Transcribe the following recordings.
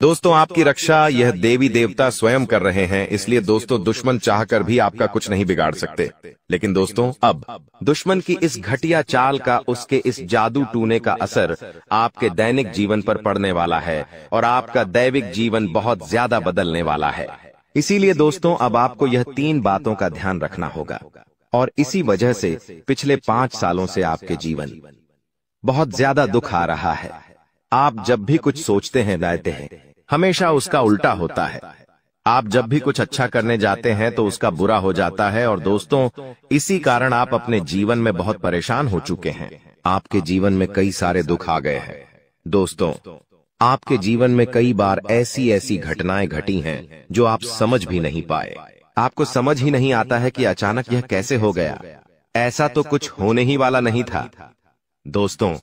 दोस्तों, आपकी रक्षा यह देवी देवता स्वयं कर रहे हैं, इसलिए दोस्तों दुश्मन चाहकर भी आपका कुछ नहीं बिगाड़ सकते। लेकिन दोस्तों, अब दुश्मन की इस घटिया चाल का, उसके इस जादू टूने का असर आपके दैनिक जीवन पर पड़ने वाला है और आपका दैविक जीवन बहुत ज्यादा बदलने वाला है। इसीलिए दोस्तों, अब आपको यह 3 बातों का ध्यान रखना होगा और इसी वजह से पिछले 5 सालों से आपके जीवन बहुत ज्यादा दुख आ रहा है। आप जब भी कुछ सोचते हैं, लाते हैं, हमेशा उसका उल्टा होता है। आप जब भी कुछ अच्छा करने जाते हैं तो उसका बुरा हो जाता है और दोस्तों, इसी कारण आप अपने जीवन में बहुत परेशान हो चुके हैं। आपके जीवन में कई सारे दुख आ गए हैं। दोस्तों, आपके जीवन में कई बार ऐसी ऐसी घटनाएं घटी हैं जो आप समझ भी नहीं पाए। आपको समझ ही नहीं आता है कि अचानक यह कैसे हो गया। ऐसा तो कुछ होने ही वाला नहीं था। दोस्तों,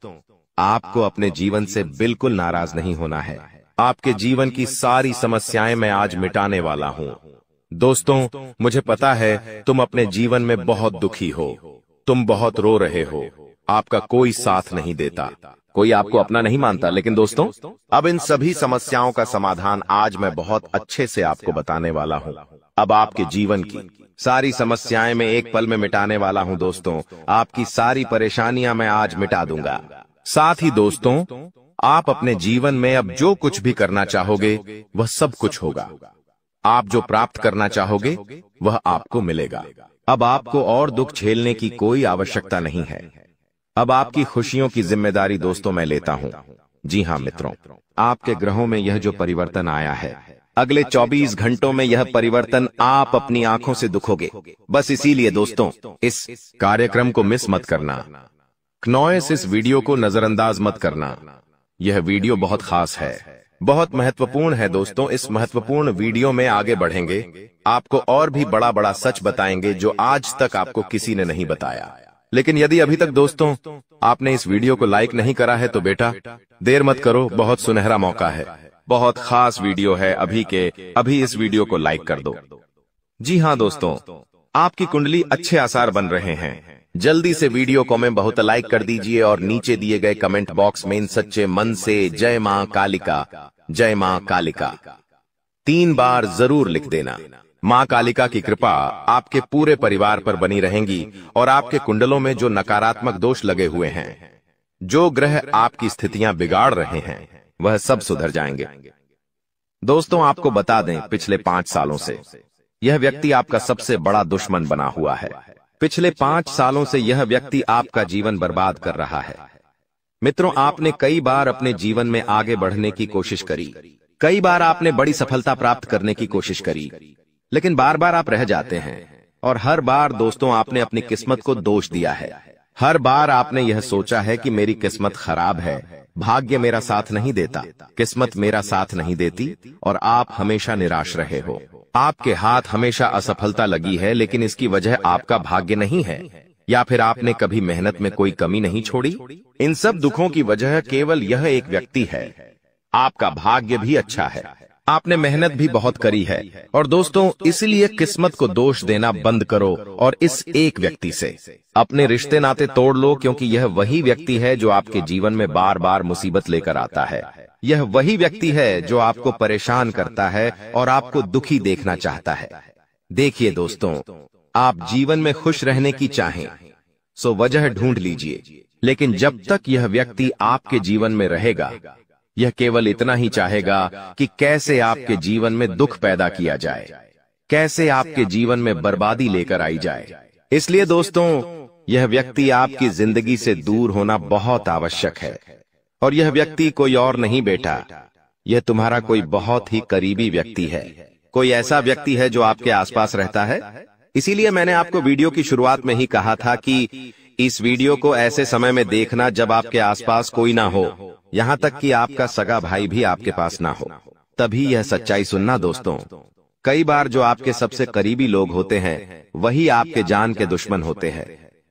आपको अपने जीवन से बिल्कुल नाराज नहीं होना है। आपके जीवन की सारी समस्याएं मैं आज मिटाने वाला हूं। दोस्तों, मुझे पता है तुम अपने जीवन में बहुत दुखी हो, तुम बहुत रो रहे हो, आपका कोई साथ नहीं देता, कोई आपको अपना नहीं मानता। लेकिन दोस्तों, अब इन सभी समस्याओं का समाधान आज मैं बहुत अच्छे से आपको बताने वाला हूं। अब आपके जीवन की सारी समस्याएं मैं एक पल में मिटाने वाला हूं। दोस्तों, आपकी सारी परेशानियां मैं आज मिटा दूंगा। साथ ही दोस्तों, आप अपने जीवन में अब जो कुछ भी करना चाहोगे वह सब कुछ होगा। आप जो प्राप्त करना चाहोगे वह आपको मिलेगा। अब आपको और दुख झेलने की कोई आवश्यकता नहीं है। अब आपकी खुशियों की जिम्मेदारी दोस्तों मैं लेता हूं। जी हां मित्रों, आपके ग्रहों में यह जो परिवर्तन आया है, अगले 24 घंटों में यह परिवर्तन आप अपनी आंखों से दिखोगे। बस इसीलिए दोस्तों, इस कार्यक्रम को मिस मत करना। क्नॉयस इस वीडियो को नजरअंदाज मत करना। यह वीडियो बहुत खास है, बहुत महत्वपूर्ण है। दोस्तों, इस महत्वपूर्ण वीडियो में आगे बढ़ेंगे, आपको और भी बड़ा बड़ा सच बताएंगे जो आज तक आपको किसी ने नहीं बताया। लेकिन यदि अभी तक दोस्तों आपने इस वीडियो को लाइक नहीं करा है तो बेटा देर मत करो, बहुत सुनहरा मौका है, बहुत खास वीडियो है। अभी इस वीडियो को लाइक कर दो। जी हां दोस्तों, आपकी कुंडली अच्छे आसार बन रहे हैं। जल्दी से वीडियो को में बहुत लाइक कर दीजिए और नीचे दिए गए कमेंट बॉक्स में इन सच्चे मन से जय मां कालिका, जय मां कालिका 3 बार जरूर लिख देना। मां कालिका की कृपा आपके पूरे परिवार पर बनी रहेंगी और आपके कुंडलों में जो नकारात्मक दोष लगे हुए हैं, जो ग्रह आपकी स्थितियां बिगाड़ रहे हैं, वह सब सुधर जाएंगे। दोस्तों, आपको बता दें, पिछले 5 सालों से यह व्यक्ति आपका सबसे बड़ा दुश्मन बना हुआ है। पिछले 5 सालों से यह व्यक्ति आपका जीवन बर्बाद कर रहा है। मित्रों, आपने कई बार अपने जीवन में आगे बढ़ने की कोशिश करी, कई बार आपने बड़ी सफलता प्राप्त करने की कोशिश करी, लेकिन बार बार आप रह जाते हैं। और हर बार दोस्तों आपने अपनी किस्मत को दोष दिया है। हर बार आपने यह सोचा है कि मेरी किस्मत खराब है, भाग्य मेरा साथ नहीं देता, किस्मत मेरा साथ नहीं देती, और आप हमेशा निराश रहे हो। आपके हाथ हमेशा असफलता लगी है, लेकिन इसकी वजह आपका भाग्य नहीं है, या फिर आपने कभी मेहनत में कोई कमी नहीं छोड़ी। इन सब दुखों की वजह केवल यह एक व्यक्ति है। आपका भाग्य भी अच्छा है, आपने मेहनत भी बहुत करी है। और दोस्तों, इसलिए किस्मत को दोष देना बंद करो और इस एक व्यक्ति से अपने रिश्ते नाते तोड़ लो, क्योंकि यह वही व्यक्ति है जो आपके जीवन में बार बार मुसीबत लेकर आता है। यह वही व्यक्ति है जो आपको परेशान करता है और आपको दुखी देखना चाहता है। देखिए दोस्तों, आप जीवन में खुश रहने की चाहें सो वजह ढूंढ लीजिए, लेकिन जब तक यह व्यक्ति आपके जीवन में रहेगा, यह केवल इतना ही चाहेगा कि कैसे आपके जीवन में दुख पैदा किया जाए, कैसे आपके जीवन में बर्बादी लेकर आई जाए। इसलिए दोस्तों, यह व्यक्ति आपकी जिंदगी से दूर होना बहुत आवश्यक है। और यह व्यक्ति कोई और नहीं बेटा, यह तुम्हारा कोई बहुत ही करीबी व्यक्ति है, कोई ऐसा व्यक्ति है जो आपके आसपास रहता है। इसीलिए मैंने आपको वीडियो की शुरुआत में ही कहा था कि इस वीडियो को ऐसे समय में देखना जब आपके आसपास कोई ना हो, यहां तक कि आपका सगा भाई भी आपके पास ना हो, तभी यह सच्चाई सुनना। दोस्तों, कई बार जो आपके सबसे करीबी लोग होते हैं वही आपके जान के दुश्मन होते हैं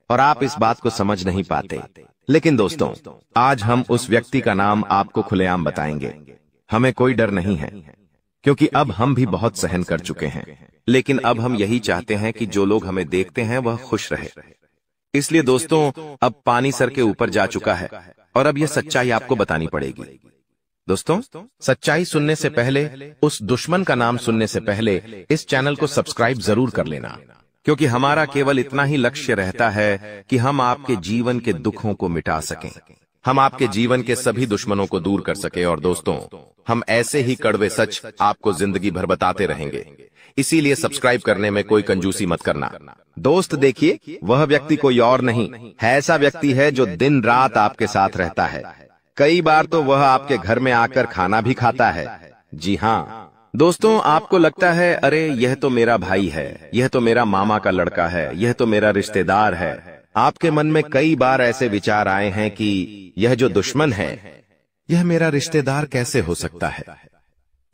और आप इस बात को समझ नहीं पाते। लेकिन दोस्तों, आज हम उस व्यक्ति का नाम आपको खुलेआम बताएंगे। हमें कोई डर नहीं है, क्योंकि अब हम भी बहुत सहन कर चुके हैं। लेकिन अब हम यही चाहते हैं कि जो लोग हमें देखते हैं वह खुश रहे। इसलिए दोस्तों, अब पानी सर के ऊपर जा चुका है और अब यह सच्चाई आपको बतानी पड़ेगी। दोस्तों, सच्चाई सुनने से पहले, उस दुश्मन का नाम सुनने से पहले इस चैनल को सब्सक्राइब जरूर कर लेना, क्योंकि हमारा केवल इतना ही लक्ष्य रहता है कि हम आपके जीवन के दुखों को मिटा सकें, हम आपके जीवन के सभी दुश्मनों को दूर कर सके। और दोस्तों, हम ऐसे ही कड़वे सच आपको जिंदगी भर बताते रहेंगे, इसीलिए सब्सक्राइब करने में कोई कंजूसी मत करना। दोस्त देखिए, वह व्यक्ति कोई और नहीं है, ऐसा व्यक्ति है जो दिन रात आपके साथ रहता है। कई बार तो वह आपके घर में आकर खाना भी खाता है। जी हाँ दोस्तों, आपको लगता है अरे यह तो मेरा भाई है, यह तो मेरा मामा का लड़का है, यह तो मेरा रिश्तेदार है। आपके मन में कई बार ऐसे विचार आए हैं कि यह जो दुश्मन है, यह मेरा रिश्तेदार कैसे हो सकता है,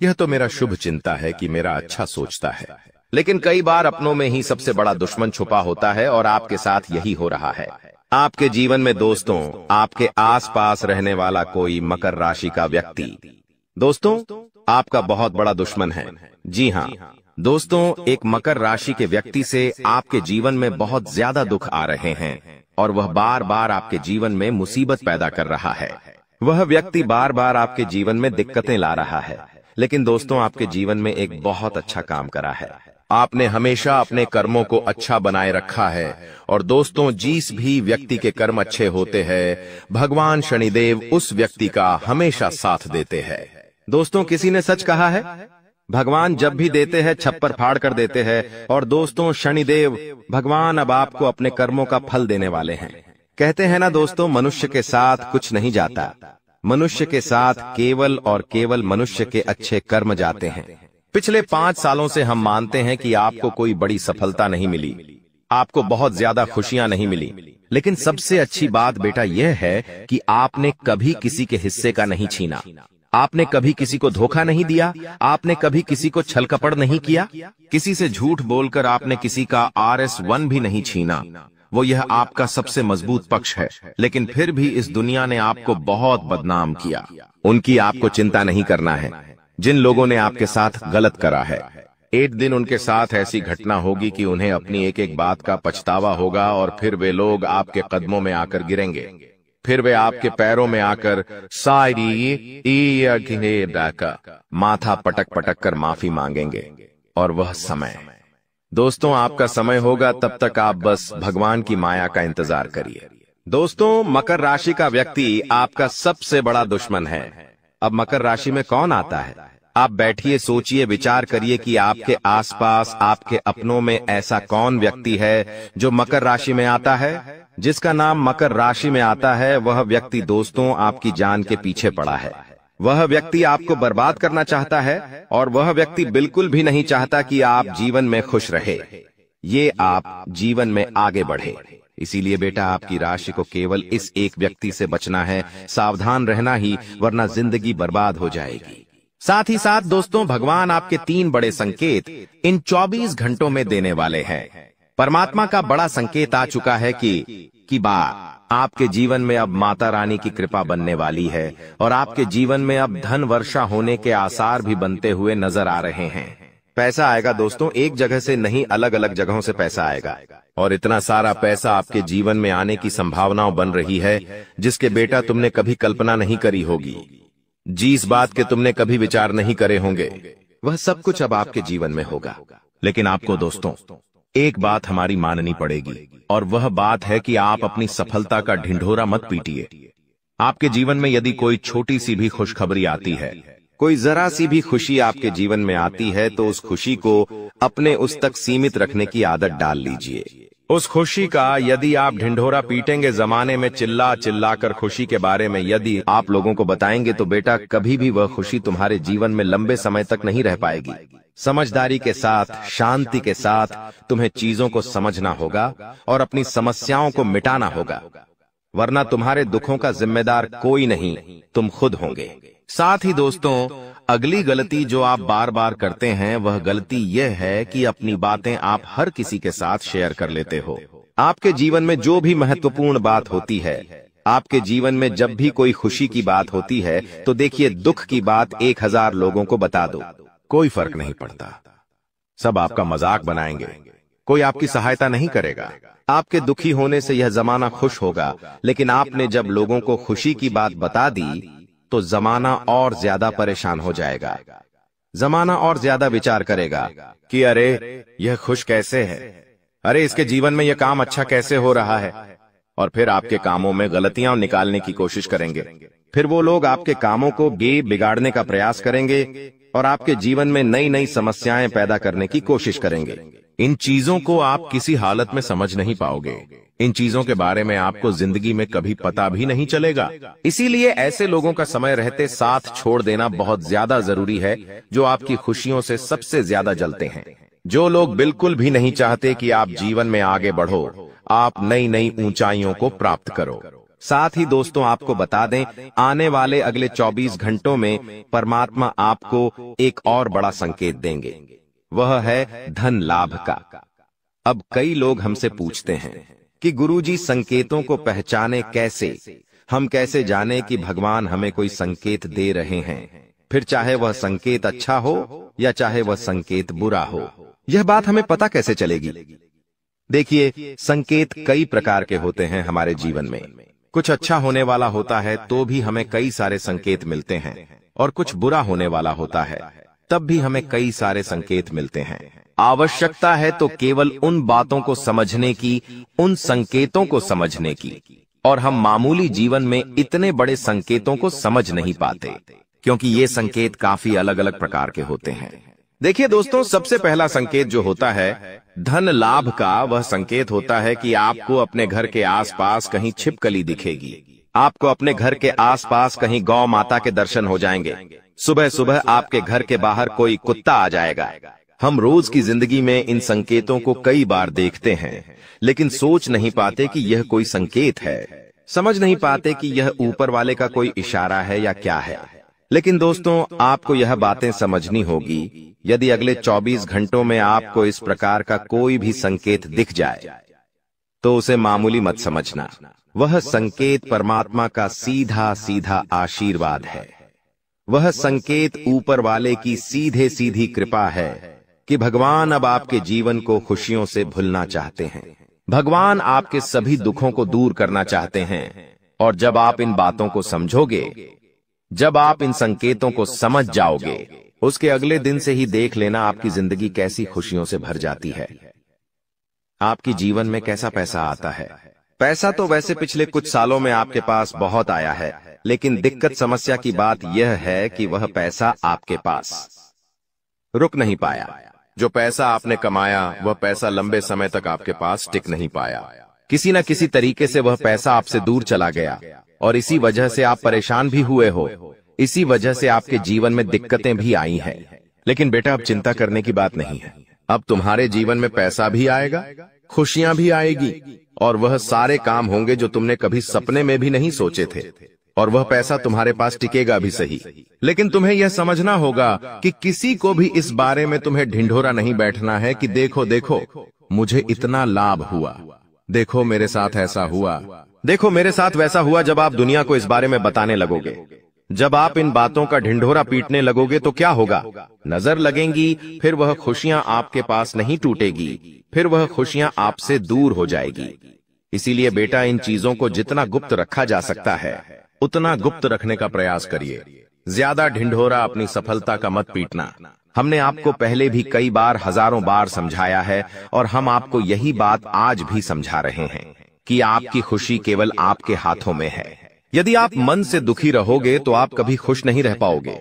यह तो मेरा शुभ चिंता है कि मेरा अच्छा सोचता है। लेकिन कई बार अपनों में ही सबसे बड़ा दुश्मन छुपा होता है और आपके साथ यही हो रहा है। आपके जीवन में दोस्तों, आपके आसपास रहने वाला कोई मकर राशि का व्यक्ति दोस्तों आपका बहुत बड़ा दुश्मन है। जी हाँ दोस्तों, एक मकर राशि के व्यक्ति से आपके जीवन में बहुत ज्यादा दुख आ रहे हैं और वह बार बार आपके जीवन में मुसीबत पैदा कर रहा है। वह व्यक्ति बार बार आपके जीवन में दिक्कतें ला रहा है, लेकिन दोस्तों आपके जीवन में एक बहुत अच्छा काम करा है। आपने हमेशा अपने कर्मों को अच्छा बनाए रखा है। और दोस्तों, जिस भी व्यक्ति के कर्म अच्छे होते हैं, भगवान शनिदेव उस व्यक्ति का हमेशा साथ देते हैं। दोस्तों, किसी ने सच कहा है, भगवान जब भी देते हैं छप्पर फाड़ कर देते हैं। और दोस्तों, शनिदेव भगवान अब आपको अपने कर्मों का फल देने वाले हैं। कहते हैं ना दोस्तों, मनुष्य के साथ कुछ नहीं जाता, मनुष्य के साथ केवल और केवल मनुष्य के अच्छे कर्म जाते हैं। पिछले 5 सालों से हम मानते हैं कि आपको कोई बड़ी सफलता नहीं मिली, आपको बहुत ज्यादा खुशियां नहीं मिली, लेकिन सबसे अच्छी बात बेटा यह है कि आपने कभी किसी के हिस्से का नहीं छीना, आपने कभी किसी को धोखा नहीं दिया, आपने कभी किसी को छल कपट नहीं किया, किसी से झूठ बोलकर आपने किसी का RS1 भी नहीं छीना। वो यह आपका सबसे मजबूत पक्ष है। लेकिन फिर भी इस दुनिया ने आपको बहुत बदनाम किया। उनकी आपको चिंता नहीं करना है। जिन लोगों ने आपके साथ गलत करा है, एक दिन उनके साथ ऐसी घटना होगी कि उन्हें अपनी एक एक बात का पछतावा होगा और फिर वे लोग आपके कदमों में आकर गिरेंगे, फिर वे आपके पैरों में आकर माथा पटक पटक कर माफी मांगेंगे। और वह समय दोस्तों आपका समय होगा, तब तक आप बस भगवान की माया का इंतजार करिए। दोस्तों, मकर राशि का व्यक्ति आपका सबसे बड़ा दुश्मन है। अब मकर राशि में कौन आता है? आप बैठिए, सोचिए, विचार करिए कि आपके आसपास, आपके अपनों में ऐसा कौन व्यक्ति है जो मकर राशि में आता है। जिसका नाम मकर राशि में आता है, वह व्यक्ति दोस्तों आपकी जान के पीछे पड़ा है। वह व्यक्ति आपको बर्बाद करना चाहता है और वह व्यक्ति बिल्कुल भी नहीं चाहता कि आप जीवन में खुश रहे, ये आप जीवन में आगे बढ़े। इसीलिए बेटा, आपकी राशि को केवल इस एक व्यक्ति से बचना है, सावधान रहना ही, वरना जिंदगी बर्बाद हो जाएगी। साथ ही साथ दोस्तों, भगवान आपके 3 बड़े संकेत इन 24 घंटों में देने वाले हैं। परमात्मा का बड़ा संकेत आ चुका है कि आपके जीवन में अब माता रानी की कृपा बनने वाली है और आपके जीवन में अब धन वर्षा होने के आसार भी बनते हुए नजर आ रहे हैं। पैसा आएगा दोस्तों, एक जगह से नहीं, अलग अलग जगहों से पैसा आएगा और इतना सारा पैसा आपके जीवन में आने की संभावनाएं बन रही है जिसके बेटा तुमने कभी कल्पना नहीं करी होगी। जिस बात के तुमने कभी विचार नहीं करे होंगे, वह सब कुछ अब आपके जीवन में होगा। लेकिन आपको दोस्तों एक बात हमारी माननी पड़ेगी, और वह बात है कि आप अपनी सफलता का ढिंढोरा मत पीटिए। आपके जीवन में यदि कोई छोटी सी भी खुशखबरी आती है, कोई जरा सी भी खुशी आपके जीवन में आती है, तो उस खुशी को अपने उस तक सीमित रखने की आदत डाल लीजिए। उस खुशी का यदि आप ढिंढोरा पीटेंगे, जमाने में चिल्ला चिल्ला कर खुशी के बारे में यदि आप लोगों को बताएंगे, तो बेटा कभी भी वह खुशी तुम्हारे जीवन में लंबे समय तक नहीं रह पाएगी। समझदारी के साथ, शांति के साथ तुम्हें चीजों को समझना होगा और अपनी समस्याओं को मिटाना होगा, वरना तुम्हारे दुखों का जिम्मेदार कोई नहीं, तुम खुद होंगे। साथ ही दोस्तों, अगली गलती जो आप बार बार करते हैं, वह गलती यह है कि अपनी बातें आप हर किसी के साथ शेयर कर लेते हो। आपके जीवन में जो भी महत्वपूर्ण बात होती है, आपके जीवन में जब भी कोई खुशी की बात होती है, तो देखिए दुख की बात 1000 लोगों को बता दो, कोई फर्क नहीं पड़ता। सब आपका मजाक बनाएंगे, कोई आपकी सहायता नहीं करेगा। आपके दुखी होने से यह जमाना खुश होगा, लेकिन आपने जब लोगों को खुशी की बात बता दी, तो जमाना और ज्यादा परेशान हो जाएगा। जमाना और ज्यादा विचार करेगा कि अरे यह खुश कैसे है, अरे इसके जीवन में यह काम अच्छा कैसे हो रहा है, और फिर आपके कामों में गलतियां निकालने की कोशिश करेंगे। फिर वो लोग आपके कामों को बिगाड़ने का प्रयास करेंगे और आपके जीवन में नई नई समस्याएं पैदा करने की कोशिश करेंगे। इन चीजों को आप किसी हालत में समझ नहीं पाओगे। इन चीजों के बारे में आपको जिंदगी में कभी पता भी नहीं चलेगा। इसीलिए ऐसे लोगों का समय रहते साथ छोड़ देना बहुत ज्यादा जरूरी है, जो आपकी खुशियों से सबसे ज्यादा जलते हैं। जो लोग बिल्कुल भी नहीं चाहते कि आप जीवन में आगे बढ़ो, आप नई नई ऊंचाइयों को प्राप्त करो। साथ ही दोस्तों, आपको बता दें, आने वाले अगले 24 घंटों में परमात्मा आपको एक और बड़ा संकेत देंगे। वह है धन लाभ का। अब कई लोग हमसे पूछते हैं कि गुरुजी, संकेतों को पहचाने कैसे? हम कैसे जाने कि भगवान हमें कोई संकेत दे रहे हैं, फिर चाहे वह संकेत अच्छा हो या चाहे वह संकेत बुरा हो? यह बात हमें पता कैसे चलेगी? देखिए, संकेत कई प्रकार के होते हैं हमारे जीवन में। कुछ अच्छा होने वाला होता है तो भी हमें कई सारे संकेत मिलते हैं, और कुछ बुरा होने वाला होता है तब भी हमें कई सारे संकेत मिलते हैं। आवश्यकता है तो केवल उन बातों को समझने की, उन संकेतों को समझने की, और हम मामूली जीवन में इतने बड़े संकेतों को समझ नहीं पाते, क्योंकि ये संकेत काफी अलग अलग प्रकार के होते हैं। देखिए दोस्तों, सबसे पहला संकेत जो होता है धन लाभ का, वह संकेत होता है कि आपको अपने घर के आसपास कहीं छिपकली दिखेगी। आपको अपने घर के आसपास कहीं गौ माता के दर्शन हो जाएंगे। सुबह सुबह आपके घर के बाहर कोई कुत्ता आ जाएगा। हम रोज की जिंदगी में इन संकेतों को कई बार देखते हैं, लेकिन सोच नहीं पाते कि यह कोई संकेत है, समझ नहीं पाते कि यह ऊपर वाले का कोई इशारा है या क्या है। लेकिन दोस्तों, आपको यह बातें समझनी होगी। यदि अगले 24 घंटों में आपको इस प्रकार का कोई भी संकेत दिख जाए तो उसे मामूली मत समझना। वह संकेत परमात्मा का सीधा सीधा आशीर्वाद है। वह संकेत ऊपर वाले की सीधे सीधी कृपा है कि भगवान अब आपके जीवन को खुशियों से भुलना चाहते हैं। भगवान आपके सभी दुखों को दूर करना चाहते हैं। और जब आप इन बातों को समझोगे, जब आप इन संकेतों को समझ जाओगे, उसके अगले दिन से ही देख लेना आपकी जिंदगी कैसी खुशियों से भर जाती है। आपकी जीवन में कैसा पैसा आता है। पैसा तो वैसे पिछले कुछ सालों में आपके पास बहुत आया है, लेकिन दिक्कत समस्या की बात यह है कि वह पैसा आपके पास रुक नहीं पाया। जो पैसा आपने कमाया, वह पैसा लंबे समय तक आपके पास टिक नहीं पाया। किसी न किसी तरीके से वह पैसा आपसे दूर चला गया, और इसी वजह से आप परेशान भी हुए हो। इसी वजह से आपके जीवन में दिक्कतें भी आई हैं। लेकिन बेटा, अब चिंता करने की बात नहीं है। अब तुम्हारे जीवन में पैसा भी आएगा, खुशियां भी आएगी, और वह सारे काम होंगे जो तुमने कभी सपने में भी नहीं सोचे थे। और वह पैसा तुम्हारे पास टिकेगा भी सही, लेकिन तुम्हें यह समझना होगा कि किसी को भी इस बारे में तुम्हें ढिंढोरा नहीं बैठना है कि देखो देखो मुझे इतना लाभ हुआ, देखो मेरे साथ ऐसा हुआ, देखो मेरे साथ वैसा हुआ। जब आप दुनिया को इस बारे में बताने लगोगे, जब आप इन बातों का ढिंढोरा पीटने लगोगे तो क्या होगा? नजर लगेंगी, फिर वह खुशियां आपके पास नहीं टूटेगी, फिर वह खुशियां आपसे दूर हो जाएगी। इसीलिए बेटा, इन चीजों को जितना गुप्त रखा जा सकता है उतना गुप्त रखने का प्रयास करिए। ज्यादा ढिंढोरा अपनी सफलता का मत पीटना। हमने आपको पहले भी कई बार, हजारों बार समझाया है, और हम आपको यही बात आज भी समझा रहे हैं कि आपकी खुशी केवल आपके हाथों में है। यदि आप मन से दुखी रहोगे तो आप कभी खुश नहीं रह पाओगे।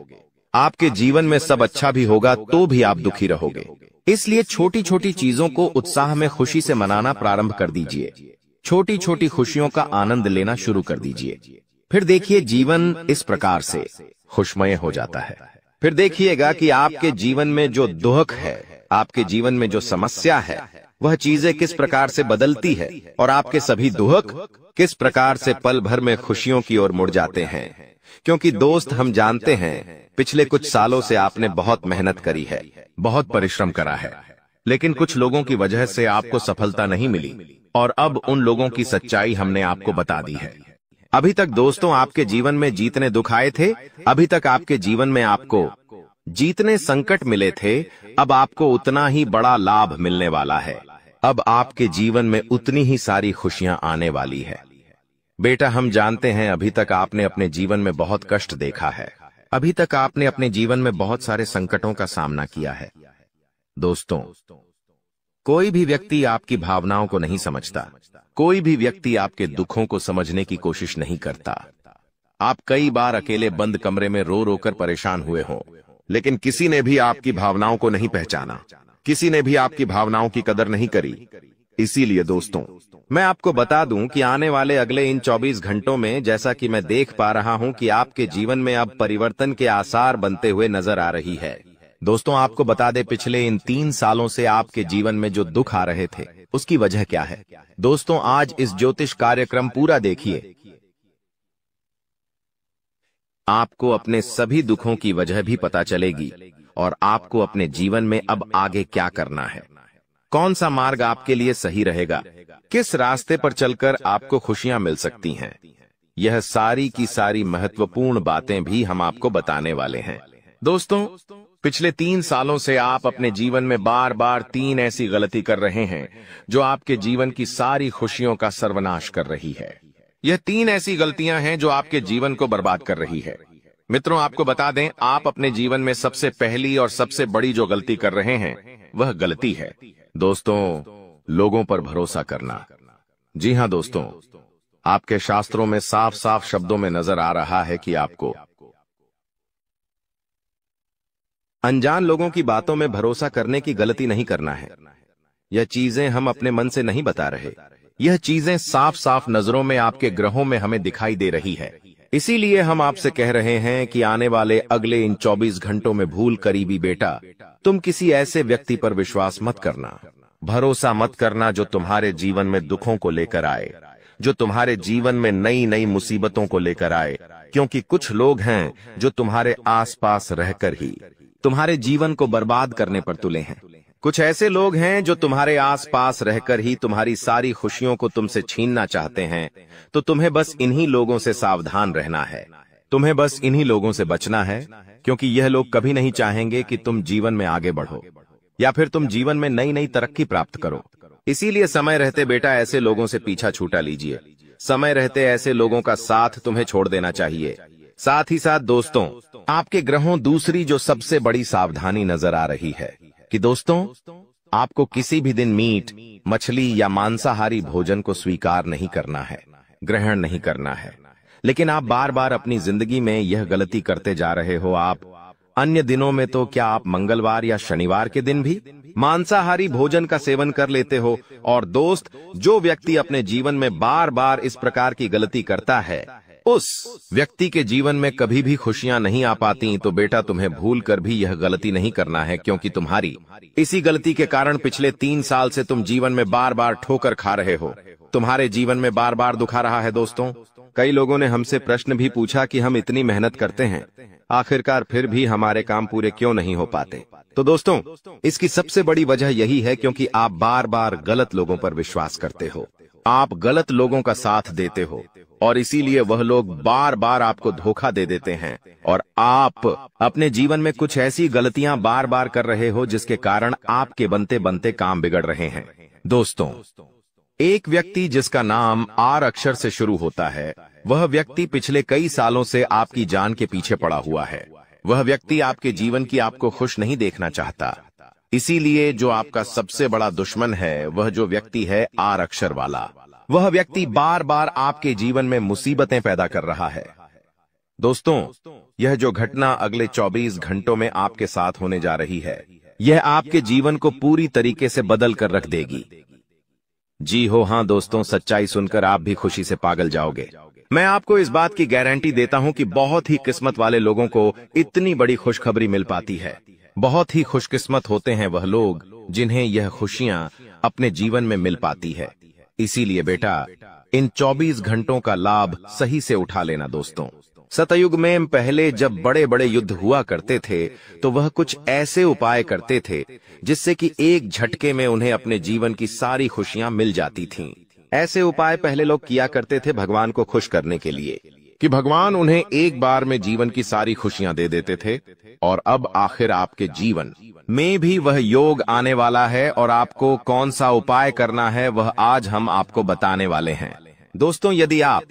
आपके जीवन में सब अच्छा भी होगा तो भी आप दुखी रहोगे। इसलिए छोटी छोटी चीजों को उत्साह में खुशी से मनाना प्रारंभ कर दीजिए। छोटी छोटी खुशियों का आनंद लेना शुरू कर दीजिए। फिर देखिए, जीवन इस प्रकार से खुशमय हो जाता है। फिर देखिएगा कि आपके जीवन में जो दुख है, आपके जीवन में जो समस्या है, वह चीजें किस प्रकार से बदलती है, और आपके सभी दुख किस प्रकार से पल भर में खुशियों की ओर मुड़ जाते हैं। क्योंकि दोस्त, हम जानते हैं पिछले कुछ सालों से आपने बहुत मेहनत करी है, बहुत परिश्रम करा है, लेकिन कुछ लोगों की वजह से आपको सफलता नहीं मिली, और अब उन लोगों की सच्चाई हमने आपको बता दी है। अभी तक दोस्तों आपके जीवन में जितने दुख आए थे, अभी तक आपके जीवन में आपको जितने संकट मिले थे, अब आपको उतना ही बड़ा लाभ मिलने वाला है। अब आपके जीवन में उतनी ही सारी खुशियां आने वाली है। बेटा, हम जानते हैं अभी तक आपने अपने जीवन में बहुत कष्ट देखा है। अभी तक आपने अपने जीवन में बहुत सारे संकटों का सामना किया है। दोस्तों, कोई भी व्यक्ति आपकी भावनाओं को नहीं समझता। कोई भी व्यक्ति आपके दुखों को समझने की कोशिश नहीं करता। आप कई बार अकेले बंद कमरे में रो रो कर परेशान हुए हो, लेकिन किसी ने भी आपकी भावनाओं को नहीं पहचाना। किसी ने भी आपकी भावनाओं की कदर नहीं करी। इसीलिए दोस्तों, मैं आपको बता दूं कि आने वाले अगले इन 24 घंटों में, जैसा कि मैं देख पा रहा हूं कि आपके जीवन में अब परिवर्तन के आसार बनते हुए नजर आ रही है। दोस्तों, आपको बता दें, पिछले इन 3 सालों से आपके जीवन में जो दुख आ रहे थे, उसकी वजह क्या है। दोस्तों, आज इस ज्योतिष कार्यक्रम पूरा देखिए। आपको अपने सभी दुखों की वजह भी पता चलेगी और आपको अपने जीवन में अब आगे क्या करना है, कौन सा मार्ग आपके लिए सही रहेगा, किस रास्ते पर चलकर आपको खुशियां मिल सकती हैं। यह सारी की सारी महत्वपूर्ण बातें भी हम आपको बताने वाले हैं। दोस्तों, पिछले 3 सालों से आप अपने जीवन में बार बार 3 ऐसी गलती कर रहे हैं जो आपके जीवन की सारी खुशियों का सर्वनाश कर रही है। यह 3 ऐसी गलतियां हैं जो आपके जीवन को बर्बाद कर रही है। मित्रों, आपको बता दें, आप अपने जीवन में सबसे पहली और सबसे बड़ी जो गलती कर रहे हैं, वह गलती है दोस्तों, लोगों पर भरोसा करना। जी हां दोस्तों, आपके शास्त्रों में साफ साफ शब्दों में नजर आ रहा है कि आपको अनजान लोगों की बातों में भरोसा करने की गलती नहीं करना है। यह चीजें हम अपने मन से नहीं बता रहे। यह चीजें साफ साफ नजरों में आपके ग्रहों में हमें दिखाई दे रही है। इसीलिए हम आपसे कह रहे हैं कि आने वाले अगले इन 24 घंटों में भूल करीबी बेटा, तुम किसी ऐसे व्यक्ति पर विश्वास मत करना, भरोसा मत करना जो तुम्हारे जीवन में दुखों को लेकर आए, जो तुम्हारे जीवन में नई नई मुसीबतों को लेकर आए। क्योंकि कुछ लोग हैं जो तुम्हारे आसपास रहकर ही तुम्हारे जीवन को बर्बाद करने पर तुले हैं। कुछ ऐसे लोग हैं जो तुम्हारे आसपास रहकर ही तुम्हारी सारी खुशियों को तुमसे छीनना चाहते हैं। तो तुम्हें बस इन्हीं लोगों से सावधान रहना है। तुम्हें बस इन्हीं लोगों से बचना है, क्योंकि यह लोग कभी नहीं चाहेंगे कि तुम जीवन में आगे बढ़ो या फिर तुम जीवन में नई नई तरक्की प्राप्त करो। इसीलिए समय रहते बेटा ऐसे लोगों से पीछा छूटा लीजिए। समय रहते ऐसे लोगों का साथ तुम्हें छोड़ देना चाहिए। साथ ही साथ दोस्तों, आपके ग्रहों दूसरी जो सबसे बड़ी सावधानी नजर आ रही है कि दोस्तों, आपको किसी भी दिन मीट, मछली या मांसाहारी भोजन को स्वीकार नहीं करना है, ग्रहण नहीं करना है। लेकिन आप बार बार अपनी जिंदगी में यह गलती करते जा रहे हो। आप अन्य दिनों में तो क्या आप मंगलवार या शनिवार के दिन भी मांसाहारी भोजन का सेवन कर लेते हो। और दोस्त, जो व्यक्ति अपने जीवन में बार बार इस प्रकार की गलती करता है, उस व्यक्ति के जीवन में कभी भी खुशियां नहीं आ पाती। तो बेटा, तुम्हें भूल कर भी यह गलती नहीं करना है, क्योंकि तुम्हारी इसी गलती के कारण पिछले 3 साल से तुम जीवन में बार बार ठोकर खा रहे हो। तुम्हारे जीवन में बार बार दुख आ रहा है। दोस्तों, कई लोगों ने हमसे प्रश्न भी पूछा कि हम इतनी मेहनत करते हैं, आखिरकार फिर भी हमारे काम पूरे क्यों नहीं हो पाते। तो दोस्तों, इसकी सबसे बड़ी वजह यही है क्योंकि आप बार बार गलत लोगों पर विश्वास करते हो, आप गलत लोगों का साथ देते हो, और इसीलिए वह लोग बार बार आपको धोखा दे देते हैं और आप अपने जीवन में कुछ ऐसी गलतियां बार बार कर रहे हो जिसके कारण आपके बनते बनते काम बिगड़ रहे हैं। दोस्तों, एक व्यक्ति जिसका नाम आर अक्षर से शुरू होता है, वह व्यक्ति पिछले कई सालों से आपकी जान के पीछे पड़ा हुआ है। वह व्यक्ति आपके जीवन की आपको खुश नहीं देखना चाहता। इसीलिए जो आपका सबसे बड़ा दुश्मन है, वह जो व्यक्ति है आर अक्षर वाला, वह व्यक्ति बार बार आपके जीवन में मुसीबतें पैदा कर रहा है। दोस्तों, यह जो घटना अगले 24 घंटों में आपके साथ होने जा रही है, यह आपके जीवन को पूरी तरीके से बदल कर रख देगी। जी हो हाँ दोस्तों, सच्चाई सुनकर आप भी खुशी से पागल जाओगे। मैं आपको इस बात की गारंटी देता हूं कि बहुत ही किस्मत वाले लोगों को इतनी बड़ी खुशखबरी मिल पाती है। बहुत ही खुशकिस्मत होते हैं वह लोग जिन्हें यह खुशियां अपने जीवन में मिल पाती है। इसीलिए बेटा, इन 24 घंटों का लाभ सही से उठा लेना। दोस्तों, सतयुग में पहले जब बड़े बड़े युद्ध हुआ करते थे, तो वह कुछ ऐसे उपाय करते थे जिससे कि एक झटके में उन्हें अपने जीवन की सारी खुशियां मिल जाती थीं। ऐसे उपाय पहले लोग किया करते थे भगवान को खुश करने के लिए, कि भगवान उन्हें एक बार में जीवन की सारी खुशियां दे देते थे। और अब आखिर आपके जीवन में भी वह योग आने वाला है, और आपको कौन सा उपाय करना है वह आज हम आपको बताने वाले हैं। दोस्तों, यदि आप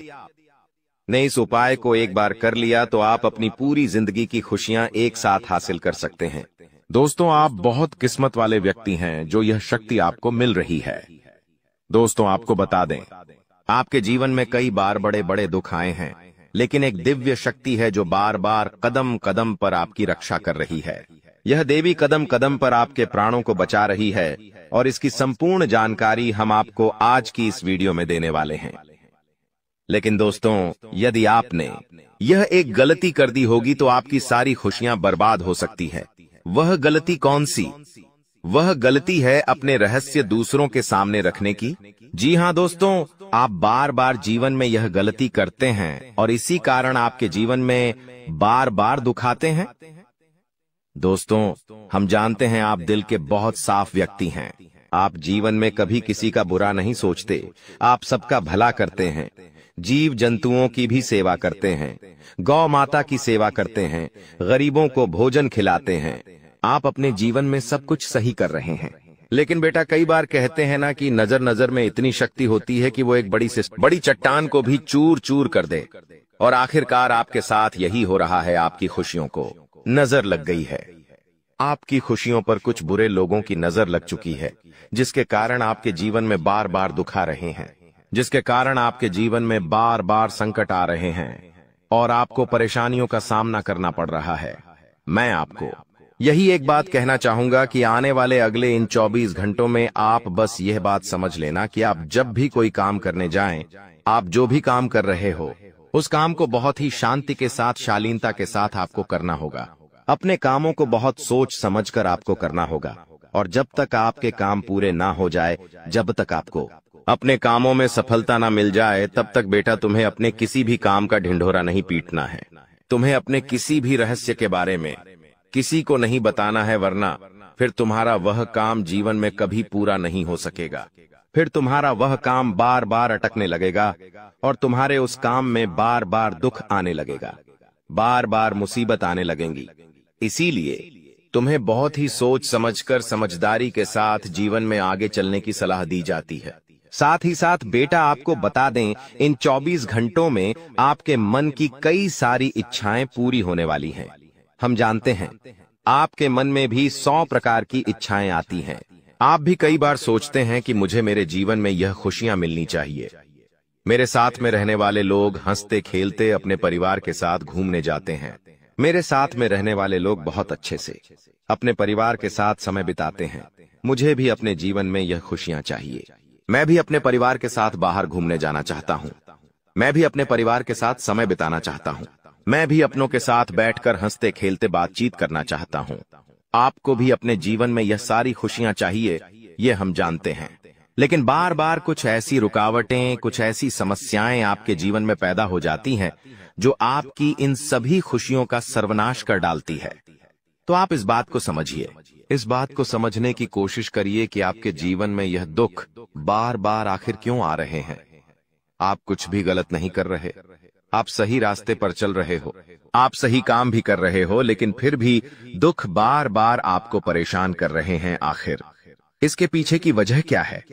ने इस उपाय को एक बार कर लिया तो आप अपनी पूरी जिंदगी की खुशियां एक साथ हासिल कर सकते हैं। दोस्तों, आप बहुत किस्मत वाले व्यक्ति हैं जो यह शक्ति आपको मिल रही है। दोस्तों, आपको बता दें, आपके जीवन में कई बार बड़े बड़े दुख आए हैं, लेकिन एक दिव्य शक्ति है जो बार बार कदम कदम पर आपकी रक्षा कर रही है। यह देवी कदम कदम पर आपके प्राणों को बचा रही है और इसकी संपूर्ण जानकारी हम आपको आज की इस वीडियो में देने वाले हैं। लेकिन दोस्तों, यदि आपने यह एक गलती कर दी होगी तो आपकी सारी खुशियां बर्बाद हो सकती है। वह गलती कौन सी? वह गलती है अपने रहस्य दूसरों के सामने रखने की। जी हां दोस्तों, आप बार बार जीवन में यह गलती करते हैं और इसी कारण आपके जीवन में बार बार दुख आते हैं। दोस्तों, हम जानते हैं आप दिल के बहुत साफ व्यक्ति हैं। आप जीवन में कभी किसी का बुरा नहीं सोचते, आप सबका भला करते हैं, जीव जंतुओं की भी सेवा करते हैं, गौ माता की सेवा करते हैं, गरीबों को भोजन खिलाते हैं। आप अपने जीवन में सब कुछ सही कर रहे हैं। लेकिन बेटा, कई बार कहते हैं ना कि नजर नजर में इतनी शक्ति होती है कि वो एक बड़ी चट्टान को भी चूर चूर कर दे। और आखिरकार आपके साथ यही हो रहा है। आपकी खुशियों को नजर लग गई है। आपकी खुशियों पर कुछ बुरे लोगों की नजर लग चुकी है, जिसके कारण आपके जीवन में बार बार दुख आ रहे हैं, जिसके कारण आपके जीवन में बार बार संकट आ रहे हैं और आपको परेशानियों का सामना करना पड़ रहा है। मैं आपको यही एक बात कहना चाहूंगा कि आने वाले अगले इन 24 घंटों में आप बस यह बात समझ लेना कि आप जब भी कोई काम करने जाएं, आप जो भी काम कर रहे हो, उस काम को बहुत ही शांति के साथ, शालीनता के साथ आपको करना होगा। अपने कामों को बहुत सोच समझकर आपको करना होगा और जब तक आपके काम पूरे ना हो जाए, जब तक आपको अपने कामों में सफलता ना मिल जाए, तब तक बेटा तुम्हें अपने किसी भी काम का ढिंढोरा नहीं पीटना है। तुम्हें अपने किसी भी रहस्य के बारे में किसी को नहीं बताना है, वरना फिर तुम्हारा वह काम जीवन में कभी पूरा नहीं हो सकेगा। फिर तुम्हारा वह काम बार बार अटकने लगेगा और तुम्हारे उस काम में बार बार दुख आने लगेगा, बार बार मुसीबत आने लगेंगी। इसीलिए तुम्हें बहुत ही सोच समझकर, समझदारी के साथ जीवन में आगे चलने की सलाह दी जाती है। साथ ही साथ बेटा, आपको बता दें, इन 24 घंटों में आपके मन की कई सारी इच्छाएं पूरी होने वाली हैं। हम जानते हैं आपके मन में भी 100 प्रकार की इच्छाएं आती हैं। आप भी कई बार सोचते हैं कि मुझे मेरे जीवन में यह खुशियां मिलनी चाहिए। मेरे साथ में रहने वाले लोग हंसते खेलते अपने परिवार के साथ घूमने जाते हैं। मेरे साथ में रहने वाले लोग बहुत अच्छे से अपने परिवार के साथ समय बिताते हैं। मुझे भी अपने जीवन में यह खुशियां चाहिए। मैं भी अपने परिवार के साथ बाहर घूमने जाना चाहता हूं। मैं भी अपने परिवार के साथ समय बिताना चाहता हूं। मैं भी अपनों के साथ बैठकर हंसते खेलते बातचीत करना चाहता हूं। आपको भी अपने जीवन में यह सारी खुशियां चाहिए, ये हम जानते हैं। लेकिन बार बार कुछ ऐसी रुकावटें, कुछ ऐसी समस्याएं आपके जीवन में पैदा हो जाती हैं जो आपकी इन सभी खुशियों का सर्वनाश कर डालती है। तो आप इस बात को समझिए, इस बात को समझने की कोशिश करिए कि आपके जीवन में यह दुख बार बार आखिर क्यों आ रहे हैं। आप कुछ भी गलत नहीं कर रहे, आप सही रास्ते पर चल रहे हो, आप सही काम भी कर रहे हो, लेकिन फिर भी दुख बार बार आपको परेशान कर रहे हैं। आखिर इसके पीछे की वजह क्या है?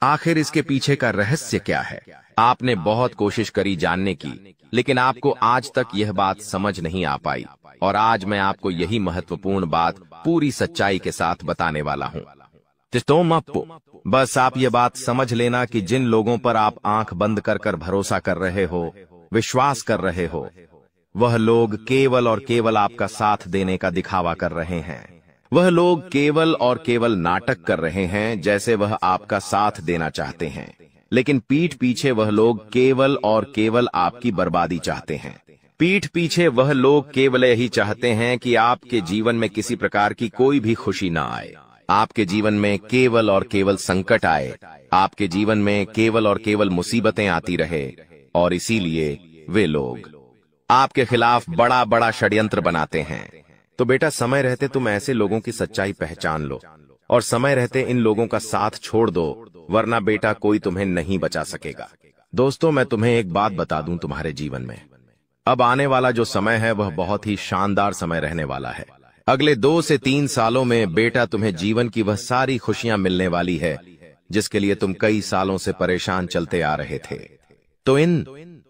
आखिर इसके पीछे का रहस्य क्या है? आपने बहुत कोशिश करी जानने की, लेकिन आपको आज तक यह बात समझ नहीं आ पाई और आज मैं आपको यही महत्वपूर्ण बात पूरी सच्चाई के साथ बताने वाला हूं। बस आप ये बात समझ लेना कि जिन लोगों पर आप आंख बंद कर कर भरोसा कर रहे हो, विश्वास कर रहे हो, वह लोग केवल और केवल आपका साथ देने का दिखावा कर रहे हैं। वह लोग केवल और केवल नाटक कर रहे हैं, जैसे वह आपका साथ देना चाहते हैं, लेकिन पीठ पीछे वह लोग केवल और केवल आपकी बर्बादी चाहते हैं। पीठ पीछे वह लोग केवल यही चाहते हैं कि आपके जीवन में किसी प्रकार की कोई भी खुशी ना आए, आपके जीवन में केवल और केवल संकट आए, आपके जीवन में केवल और केवल मुसीबतें आती रहे। और इसीलिए वे लोग आपके खिलाफ बड़ा बड़ा षड्यंत्र बनाते हैं। तो बेटा, समय रहते तुम ऐसे लोगों की सच्चाई पहचान लो और समय रहते इन लोगों का साथ छोड़ दो, वरना बेटा कोई तुम्हें नहीं बचा सकेगा। दोस्तों, मैं तुम्हें एक बात बता दूं, तुम्हारे जीवन में अब आने वाला जो समय है वह बहुत ही शानदार समय रहने वाला है। अगले 2 से 3 सालों में बेटा तुम्हें जीवन की वह सारी खुशियां मिलने वाली है जिसके लिए तुम कई सालों से परेशान चलते आ रहे थे। तो इन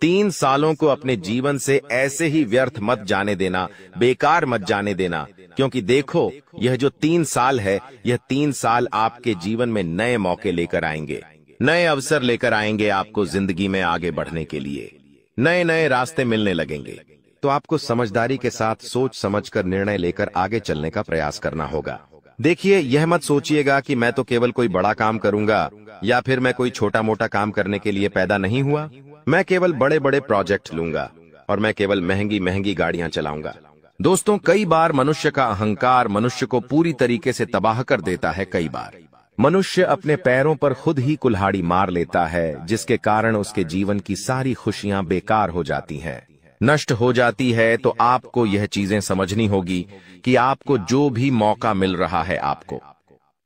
3 सालों को अपने जीवन से ऐसे ही व्यर्थ मत जाने देना, बेकार मत जाने देना, क्योंकि देखो यह जो 3 साल है, यह 3 साल आपके जीवन में नए मौके लेकर आएंगे, नए अवसर लेकर आएंगे आपको जिंदगी में आगे बढ़ने के लिए। नए नए रास्ते मिलने लगेंगे। तो आपको समझदारी के साथ सोच समझकर निर्णय लेकर आगे चलने का प्रयास करना होगा। देखिए, यह मत सोचिएगा कि मैं तो केवल कोई बड़ा काम करूंगा या फिर मैं कोई छोटा मोटा काम करने के लिए पैदा नहीं हुआ। मैं केवल बड़े बड़े प्रोजेक्ट लूंगा और मैं केवल महंगी महंगी गाड़ियां चलाऊंगा। दोस्तों, कई बार मनुष्य का अहंकार मनुष्य को पूरी तरीके से तबाह कर देता है। कई बार मनुष्य अपने पैरों पर खुद ही कुल्हाड़ी मार लेता है, जिसके कारण उसके जीवन की सारी खुशियां बेकार हो जाती हैं, नष्ट हो जाती है। तो आपको यह चीजें समझनी होगी कि आपको जो भी मौका मिल रहा है, आपको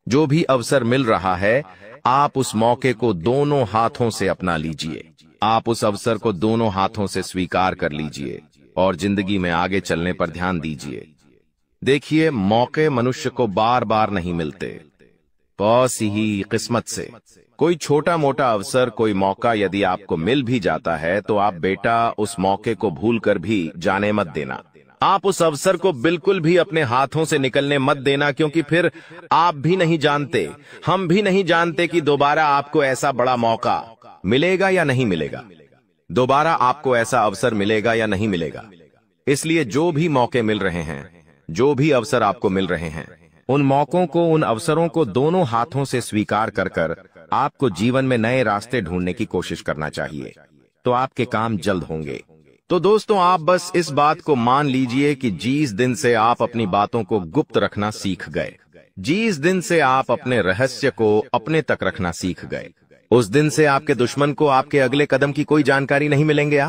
जो भी अवसर मिल रहा है, आप उस मौके को दोनों हाथों से अपना लीजिए। आप उस अवसर को दोनों हाथों से स्वीकार कर लीजिए और जिंदगी में आगे चलने पर ध्यान दीजिए। देखिए, मौके मनुष्य को बार बार नहीं मिलते, बस ही किस्मत से। कोई छोटा मोटा अवसर, कोई मौका यदि आपको मिल भी जाता है तो आप बेटा उस मौके को भूलकर भी जाने मत देना। आप उस अवसर को बिल्कुल भी अपने हाथों से निकलने मत देना, क्योंकि फिर आप भी नहीं जानते, हम भी नहीं जानते कि दोबारा आपको ऐसा बड़ा मौका मिलेगा या नहीं मिलेगा, दोबारा आपको ऐसा अवसर मिलेगा या नहीं मिलेगा। इसलिए जो भी मौके मिल रहे हैं, जो भी अवसर आपको मिल रहे हैं, उन मौकों को, उन अवसरों को दोनों हाथों से स्वीकार कर कर आपको जीवन में नए रास्ते ढूंढने की कोशिश करना चाहिए। तो आपके काम जल्द होंगे। तो दोस्तों, आप बस इस बात को मान लीजिए कि जिस दिन से आप अपनी बातों को गुप्त रखना सीख गए, जिस दिन से आप अपने रहस्य को अपने तक रखना सीख गए, उस दिन से आपके दुश्मन को आपके अगले कदम की कोई जानकारी नहीं मिलेंगे।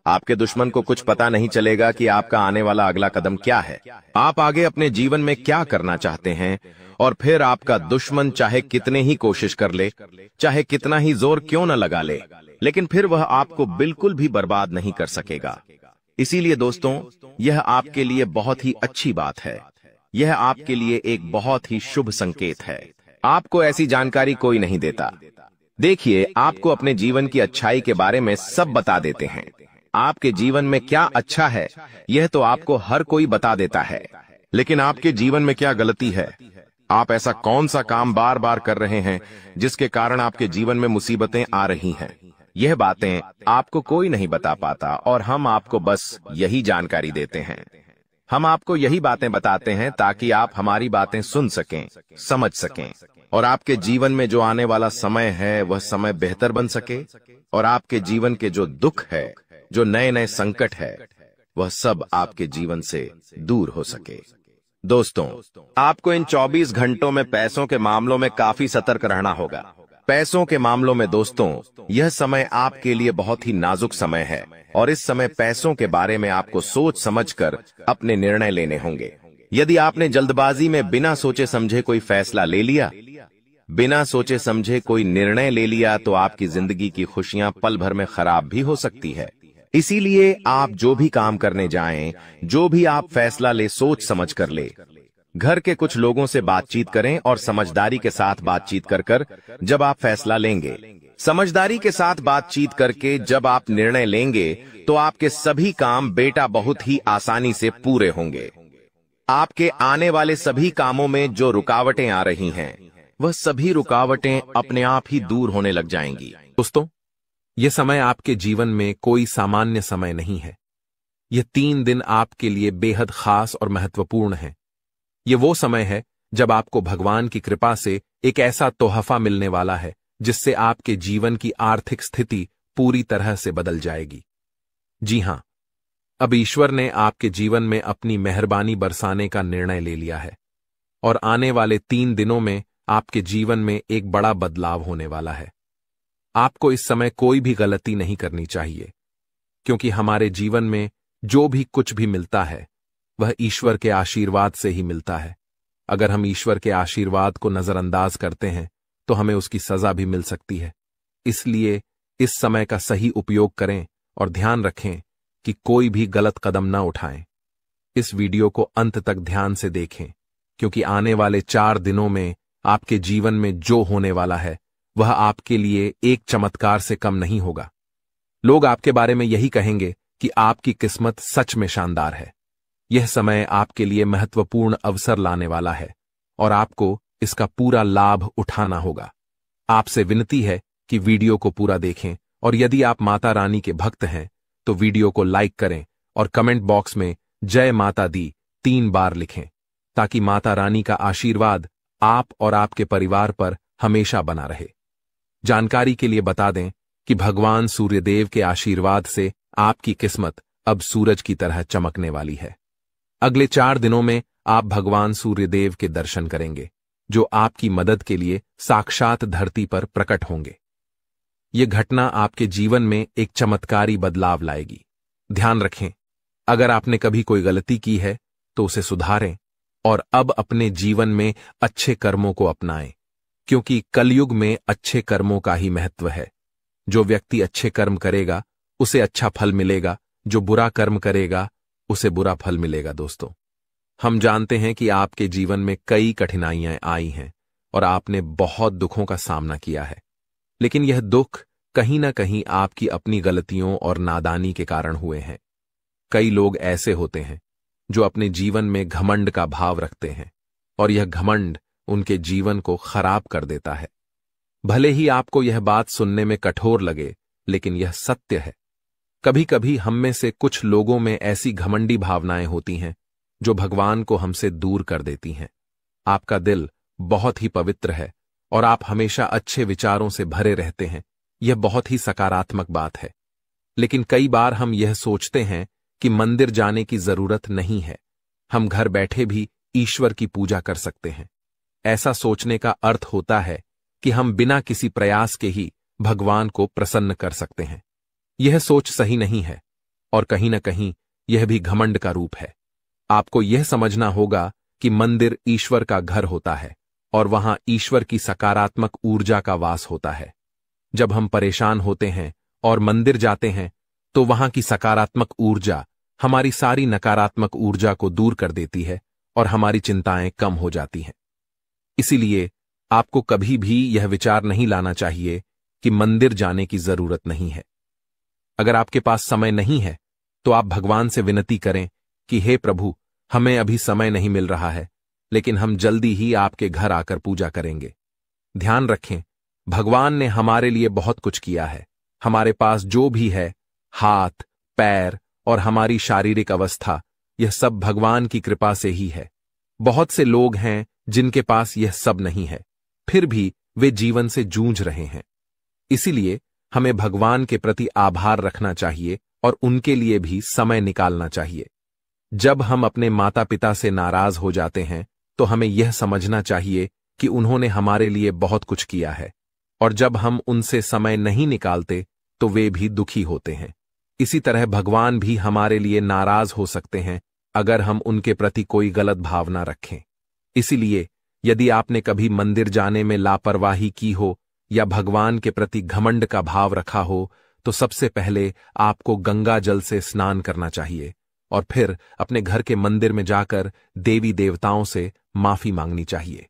आपके दुश्मन को कुछ पता नहीं चलेगा कि आपका आने वाला अगला कदम क्या है, आप आगे अपने जीवन में क्या करना चाहते हैं। और फिर आपका दुश्मन चाहे कितने ही कोशिश कर ले, चाहे कितना ही जोर क्यों न लगा ले, लेकिन फिर वह आपको बिल्कुल भी बर्बाद नहीं कर सकेगा। इसीलिए दोस्तों, यह आपके लिए बहुत ही अच्छी बात है, यह आपके लिए एक बहुत ही शुभ संकेत है। आपको ऐसी जानकारी कोई नहीं देता। देखिए, आपको अपने जीवन की अच्छाई के बारे में सब बता देते हैं। आपके जीवन में क्या अच्छा है, यह तो आपको हर कोई बता देता है, लेकिन आपके जीवन में क्या गलती है, आप ऐसा कौन सा काम बार बार कर रहे हैं जिसके कारण आपके जीवन में मुसीबतें आ रही हैं, यह बातें आपको कोई नहीं बता पाता और हम आपको बस यही जानकारी देते हैं। हम आपको यही बातें बताते हैं ताकि आप हमारी बातें सुन सकें, समझ सकें और आपके जीवन में जो आने वाला समय है वह समय बेहतर बन सके और आपके जीवन के जो दुख है, जो नए नए संकट है, वह सब आपके जीवन से दूर हो सके। दोस्तों, आपको इन 24 घंटों में पैसों के मामलों में काफी सतर्क रहना होगा। पैसों के मामलों में दोस्तों, यह समय आपके लिए बहुत ही नाजुक समय है और इस समय पैसों के बारे में आपको सोच समझकर अपने निर्णय लेने होंगे। यदि आपने जल्दबाजी में बिना सोचे समझे कोई फैसला ले लिया, बिना सोचे समझे कोई निर्णय ले लिया, तो आपकी जिंदगी की खुशियां पल भर में खराब भी हो सकती है। इसीलिए आप जो भी काम करने जाएं, जो भी आप फैसला ले, सोच समझ कर ले। घर के कुछ लोगों से बातचीत करें और समझदारी के साथ बातचीत कर जब आप फैसला लेंगे, समझदारी के साथ बातचीत करके जब आप निर्णय लेंगे, तो आपके सभी काम बेटा बहुत ही आसानी से पूरे होंगे। आपके आने वाले सभी कामों में जो रुकावटें आ रही हैं, वह सभी रुकावटें अपने आप ही दूर होने लग जाएंगी। दोस्तों, यह समय आपके जीवन में कोई सामान्य समय नहीं है। यह 3 दिन आपके लिए बेहद खास और महत्वपूर्ण है। यह वो समय है जब आपको भगवान की कृपा से एक ऐसा तोहफा मिलने वाला है जिससे आपके जीवन की आर्थिक स्थिति पूरी तरह से बदल जाएगी। जी हां, अब ईश्वर ने आपके जीवन में अपनी मेहरबानी बरसाने का निर्णय ले लिया है और आने वाले 3 दिनों में आपके जीवन में एक बड़ा बदलाव होने वाला है। आपको इस समय कोई भी गलती नहीं करनी चाहिए, क्योंकि हमारे जीवन में जो भी कुछ भी मिलता है वह ईश्वर के आशीर्वाद से ही मिलता है। अगर हम ईश्वर के आशीर्वाद को नजरअंदाज करते हैं तो हमें उसकी सजा भी मिल सकती है। इसलिए इस समय का सही उपयोग करें और ध्यान रखें कि कोई भी गलत कदम न उठाएं। इस वीडियो को अंत तक ध्यान से देखें, क्योंकि आने वाले 4 दिनों में आपके जीवन में जो होने वाला है वह आपके लिए एक चमत्कार से कम नहीं होगा। लोग आपके बारे में यही कहेंगे कि आपकी किस्मत सच में शानदार है। यह समय आपके लिए महत्वपूर्ण अवसर लाने वाला है और आपको इसका पूरा लाभ उठाना होगा। आपसे विनती है कि वीडियो को पूरा देखें और यदि आप माता रानी के भक्त हैं तो वीडियो को लाइक करें और कमेंट बॉक्स में जय माता दी 3 बार लिखें ताकि माता रानी का आशीर्वाद आप और आपके परिवार पर हमेशा बना रहे। जानकारी के लिए बता दें कि भगवान सूर्यदेव के आशीर्वाद से आपकी किस्मत अब सूरज की तरह चमकने वाली है। अगले 4 दिनों में आप भगवान सूर्यदेव के दर्शन करेंगे जो आपकी मदद के लिए साक्षात धरती पर प्रकट होंगे। यह घटना आपके जीवन में एक चमत्कारी बदलाव लाएगी। ध्यान रखें, अगर आपने कभी कोई गलती की है तो उसे सुधारें और अब अपने जीवन में अच्छे कर्मों को अपनाएं, क्योंकि कलयुग में अच्छे कर्मों का ही महत्व है। जो व्यक्ति अच्छे कर्म करेगा उसे अच्छा फल मिलेगा, जो बुरा कर्म करेगा उसे बुरा फल मिलेगा। दोस्तों, हम जानते हैं कि आपके जीवन में कई कठिनाइयां आई हैं और आपने बहुत दुखों का सामना किया है, लेकिन यह दुख कहीं ना कहीं आपकी अपनी गलतियों और नादानी के कारण हुए हैं। कई लोग ऐसे होते हैं जो अपने जीवन में घमंड का भाव रखते हैं और यह घमंड उनके जीवन को खराब कर देता है। भले ही आपको यह बात सुनने में कठोर लगे, लेकिन यह सत्य है। कभी कभी हम में से कुछ लोगों में ऐसी घमंडी भावनाएं होती हैं जो भगवान को हमसे दूर कर देती हैं। आपका दिल बहुत ही पवित्र है और आप हमेशा अच्छे विचारों से भरे रहते हैं। यह बहुत ही सकारात्मक बात है, लेकिन कई बार हम यह सोचते हैं कि मंदिर जाने की जरूरत नहीं है, हम घर बैठे भी ईश्वर की पूजा कर सकते हैं। ऐसा सोचने का अर्थ होता है कि हम बिना किसी प्रयास के ही भगवान को प्रसन्न कर सकते हैं। यह सोच सही नहीं है और कहीं न कहीं यह भी घमंड का रूप है। आपको यह समझना होगा कि मंदिर ईश्वर का घर होता है और वहां ईश्वर की सकारात्मक ऊर्जा का वास होता है। जब हम परेशान होते हैं और मंदिर जाते हैं तो वहां की सकारात्मक ऊर्जा हमारी सारी नकारात्मक ऊर्जा को दूर कर देती है और हमारी चिंताएं कम हो जाती हैं। इसीलिए आपको कभी भी यह विचार नहीं लाना चाहिए कि मंदिर जाने की जरूरत नहीं है। अगर आपके पास समय नहीं है तो आप भगवान से विनती करें कि हे प्रभु, हमें अभी समय नहीं मिल रहा है, लेकिन हम जल्दी ही आपके घर आकर पूजा करेंगे। ध्यान रखें, भगवान ने हमारे लिए बहुत कुछ किया है। हमारे पास जो भी है, हाथ, पैर और हमारी शारीरिक अवस्था, यह सब भगवान की कृपा से ही है। बहुत से लोग हैं जिनके पास यह सब नहीं है, फिर भी वे जीवन से जूझ रहे हैं। इसीलिए हमें भगवान के प्रति आभार रखना चाहिए और उनके लिए भी समय निकालना चाहिए। जब हम अपने माता पिता से नाराज हो जाते हैं तो हमें यह समझना चाहिए कि उन्होंने हमारे लिए बहुत कुछ किया है, और जब हम उनसे समय नहीं निकालते तो वे भी दुखी होते हैं। इसी तरह भगवान भी हमारे लिए नाराज हो सकते हैं अगर हम उनके प्रति कोई गलत भावना रखें। इसीलिए यदि आपने कभी मंदिर जाने में लापरवाही की हो या भगवान के प्रति घमंड का भाव रखा हो तो सबसे पहले आपको गंगा जल से स्नान करना चाहिए और फिर अपने घर के मंदिर में जाकर देवी देवताओं से माफी मांगनी चाहिए।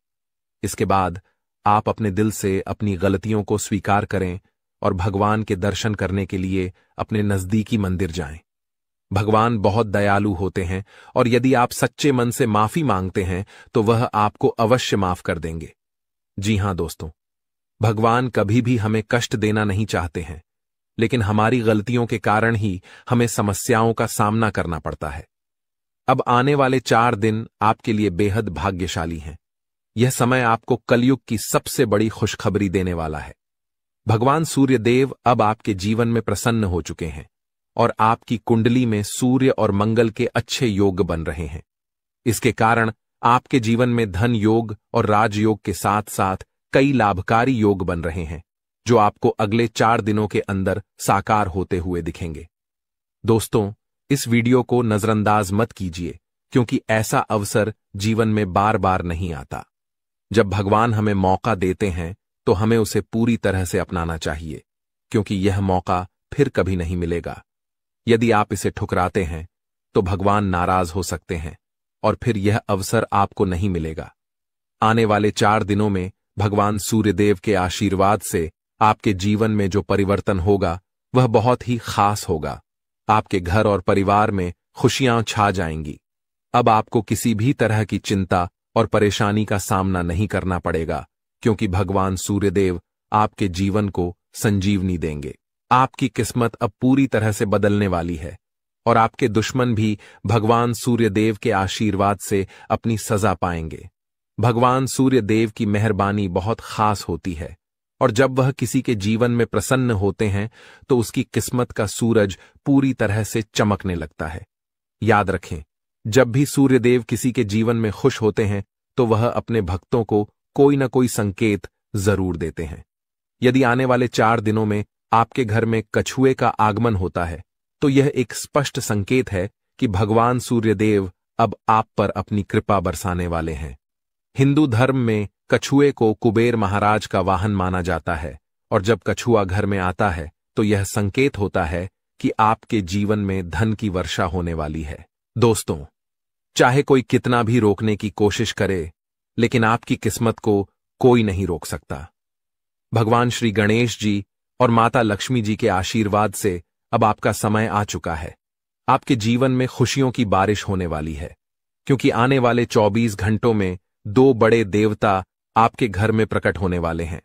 इसके बाद आप अपने दिल से अपनी गलतियों को स्वीकार करें और भगवान के दर्शन करने के लिए अपने नजदीकी मंदिर जाएं। भगवान बहुत दयालु होते हैं और यदि आप सच्चे मन से माफी मांगते हैं तो वह आपको अवश्य माफ कर देंगे। जी हां दोस्तों, भगवान कभी भी हमें कष्ट देना नहीं चाहते हैं, लेकिन हमारी गलतियों के कारण ही हमें समस्याओं का सामना करना पड़ता है। अब आने वाले 4 दिन आपके लिए बेहद भाग्यशाली हैं। यह समय आपको कलयुग की सबसे बड़ी खुशखबरी देने वाला है। भगवान सूर्यदेव अब आपके जीवन में प्रसन्न हो चुके हैं और आपकी कुंडली में सूर्य और मंगल के अच्छे योग बन रहे हैं। इसके कारण आपके जीवन में धन योग और राजयोग के साथ साथ कई लाभकारी योग बन रहे हैं जो आपको अगले 4 दिनों के अंदर साकार होते हुए दिखेंगे। दोस्तों, इस वीडियो को नजरअंदाज मत कीजिए, क्योंकि ऐसा अवसर जीवन में बार बार नहीं आता। जब भगवान हमें मौका देते हैं तो हमें उसे पूरी तरह से अपनाना चाहिए, क्योंकि यह मौका फिर कभी नहीं मिलेगा। यदि आप इसे ठुकराते हैं तो भगवान नाराज हो सकते हैं और फिर यह अवसर आपको नहीं मिलेगा। आने वाले 4 दिनों में भगवान सूर्यदेव के आशीर्वाद से आपके जीवन में जो परिवर्तन होगा वह बहुत ही खास होगा। आपके घर और परिवार में खुशियां छा जाएंगी। अब आपको किसी भी तरह की चिंता और परेशानी का सामना नहीं करना पड़ेगा, क्योंकि भगवान सूर्यदेव आपके जीवन को संजीवनी देंगे। आपकी किस्मत अब पूरी तरह से बदलने वाली है और आपके दुश्मन भी भगवान सूर्यदेव के आशीर्वाद से अपनी सजा पाएंगे। भगवान सूर्यदेव की मेहरबानी बहुत खास होती है और जब वह किसी के जीवन में प्रसन्न होते हैं तो उसकी किस्मत का सूरज पूरी तरह से चमकने लगता है। याद रखें, जब भी सूर्यदेव किसी के जीवन में खुश होते हैं तो वह अपने भक्तों को कोई न कोई संकेत जरूर देते हैं। यदि आने वाले 4 दिनों में आपके घर में कछुए का आगमन होता है तो यह एक स्पष्ट संकेत है कि भगवान सूर्यदेव अब आप पर अपनी कृपा बरसाने वाले हैं। हिंदू धर्म में कछुए को कुबेर महाराज का वाहन माना जाता है और जब कछुआ घर में आता है तो यह संकेत होता है कि आपके जीवन में धन की वर्षा होने वाली है। दोस्तों, चाहे कोई कितना भी रोकने की कोशिश करे, लेकिन आपकी किस्मत को कोई नहीं रोक सकता। भगवान श्री गणेश जी और माता लक्ष्मी जी के आशीर्वाद से अब आपका समय आ चुका है। आपके जीवन में खुशियों की बारिश होने वाली है, क्योंकि आने वाले 24 घंटों में 2 बड़े देवता आपके घर में प्रकट होने वाले हैं।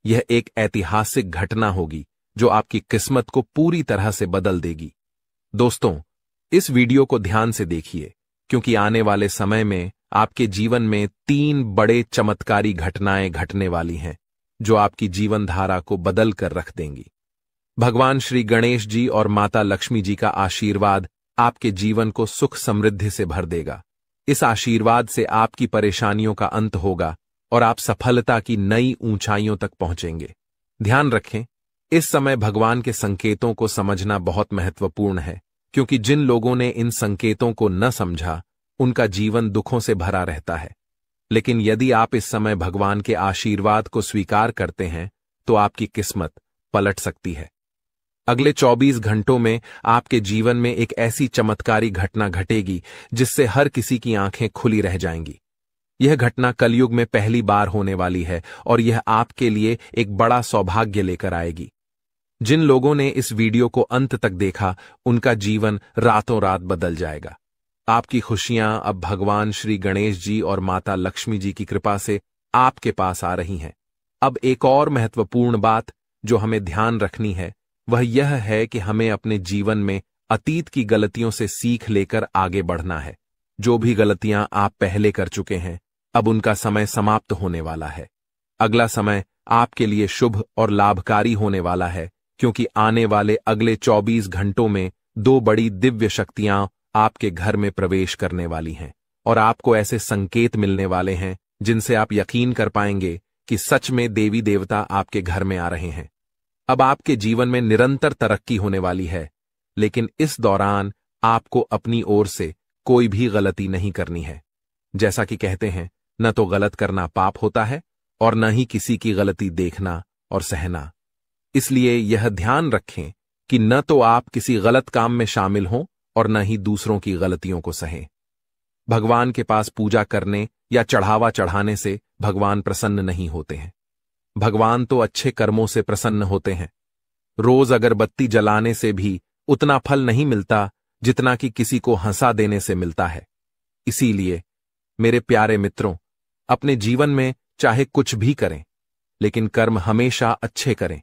यह एक ऐतिहासिक घटना होगी जो आपकी किस्मत को पूरी तरह से बदल देगी। दोस्तों, इस वीडियो को ध्यान से देखिए, क्योंकि आने वाले समय में आपके जीवन में 3 बड़े चमत्कारी घटनाएं घटने वाली हैं जो आपकी जीवन धारा को बदल कर रख देंगी। भगवान श्री गणेश जी और माता लक्ष्मी जी का आशीर्वाद आपके जीवन को सुख समृद्धि से भर देगा। इस आशीर्वाद से आपकी परेशानियों का अंत होगा और आप सफलता की नई ऊंचाइयों तक पहुंचेंगे। ध्यान रखें, इस समय भगवान के संकेतों को समझना बहुत महत्वपूर्ण है, क्योंकि जिन लोगों ने इन संकेतों को न समझा उनका जीवन दुखों से भरा रहता है। लेकिन यदि आप इस समय भगवान के आशीर्वाद को स्वीकार करते हैं तो आपकी किस्मत पलट सकती है। अगले 24 घंटों में आपके जीवन में एक ऐसी चमत्कारी घटना घटेगी जिससे हर किसी की आंखें खुली रह जाएंगी। यह घटना कलयुग में पहली बार होने वाली है और यह आपके लिए एक बड़ा सौभाग्य लेकर आएगी। जिन लोगों ने इस वीडियो को अंत तक देखा उनका जीवन रातों रात बदल जाएगा। आपकी खुशियां अब भगवान श्री गणेश जी और माता लक्ष्मी जी की कृपा से आपके पास आ रही हैं। अब एक और महत्वपूर्ण बात जो हमें ध्यान रखनी है वह यह है कि हमें अपने जीवन में अतीत की गलतियों से सीख लेकर आगे बढ़ना है। जो भी गलतियां आप पहले कर चुके हैं अब उनका समय समाप्त होने वाला है। अगला समय आपके लिए शुभ और लाभकारी होने वाला है, क्योंकि आने वाले अगले 24 घंटों में 2 बड़ी दिव्य शक्तियां आपके घर में प्रवेश करने वाली हैं और आपको ऐसे संकेत मिलने वाले हैं जिनसे आप यकीन कर पाएंगे कि सच में देवी देवता आपके घर में आ रहे हैं। अब आपके जीवन में निरंतर तरक्की होने वाली है, लेकिन इस दौरान आपको अपनी ओर से कोई भी गलती नहीं करनी है। जैसा कि कहते हैं, न तो गलत करना पाप होता है और न ही किसी की गलती देखना और सहना। इसलिए यह ध्यान रखें कि न तो आप किसी गलत काम में शामिल हों और न ही दूसरों की गलतियों को सहें। भगवान के पास पूजा करने या चढ़ावा चढ़ाने से भगवान प्रसन्न नहीं होते हैं। भगवान तो अच्छे कर्मों से प्रसन्न होते हैं। रोज अगरबत्ती जलाने से भी उतना फल नहीं मिलता जितना कि किसी को हंसा देने से मिलता है। इसीलिए मेरे प्यारे मित्रों, अपने जीवन में चाहे कुछ भी करें, लेकिन कर्म हमेशा अच्छे करें,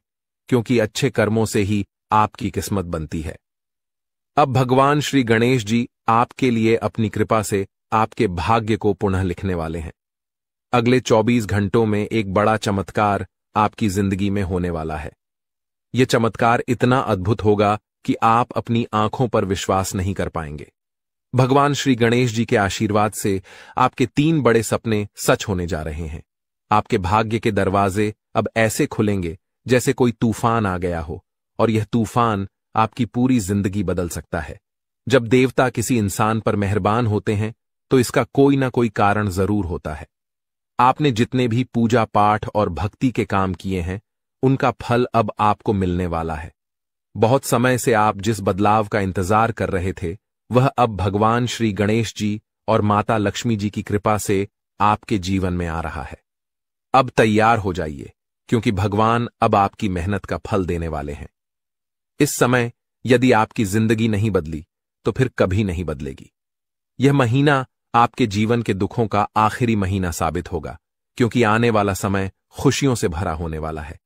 क्योंकि अच्छे कर्मों से ही आपकी किस्मत बनती है। अब भगवान श्री गणेश जी आपके लिए अपनी कृपा से आपके भाग्य को पुनः लिखने वाले हैं। अगले 24 घंटों में एक बड़ा चमत्कार आपकी जिंदगी में होने वाला है। यह चमत्कार इतना अद्भुत होगा कि आप अपनी आंखों पर विश्वास नहीं कर पाएंगे। भगवान श्री गणेश जी के आशीर्वाद से आपके 3 बड़े सपने सच होने जा रहे हैं। आपके भाग्य के दरवाजे अब ऐसे खुलेंगे जैसे कोई तूफान आ गया हो, और यह तूफान आपकी पूरी जिंदगी बदल सकता है। जब देवता किसी इंसान पर मेहरबान होते हैं तो इसका कोई ना कोई कारण जरूर होता है। आपने जितने भी पूजा पाठ और भक्ति के काम किए हैं उनका फल अब आपको मिलने वाला है। बहुत समय से आप जिस बदलाव का इंतजार कर रहे थे वह अब भगवान श्री गणेश जी और माता लक्ष्मी जी की कृपा से आपके जीवन में आ रहा है। अब तैयार हो जाइए, क्योंकि भगवान अब आपकी मेहनत का फल देने वाले हैं। इस समय यदि आपकी जिंदगी नहीं बदली तो फिर कभी नहीं बदलेगी। यह महीना आपके जीवन के दुखों का आखिरी महीना साबित होगा, क्योंकि आने वाला समय खुशियों से भरा होने वाला है।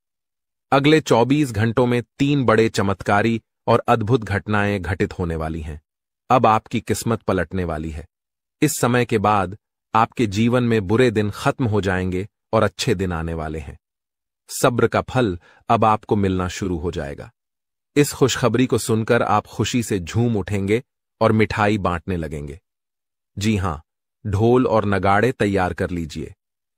अगले 24 घंटों में 3 बड़े चमत्कारी और अद्भुत घटनाएं घटित होने वाली हैं। अब आपकी किस्मत पलटने वाली है। इस समय के बाद आपके जीवन में बुरे दिन खत्म हो जाएंगे और अच्छे दिन आने वाले हैं। सब्र का फल अब आपको मिलना शुरू हो जाएगा। इस खुशखबरी को सुनकर आप खुशी से झूम उठेंगे और मिठाई बांटने लगेंगे। जी हां, ढोल और नगाड़े तैयार कर लीजिए,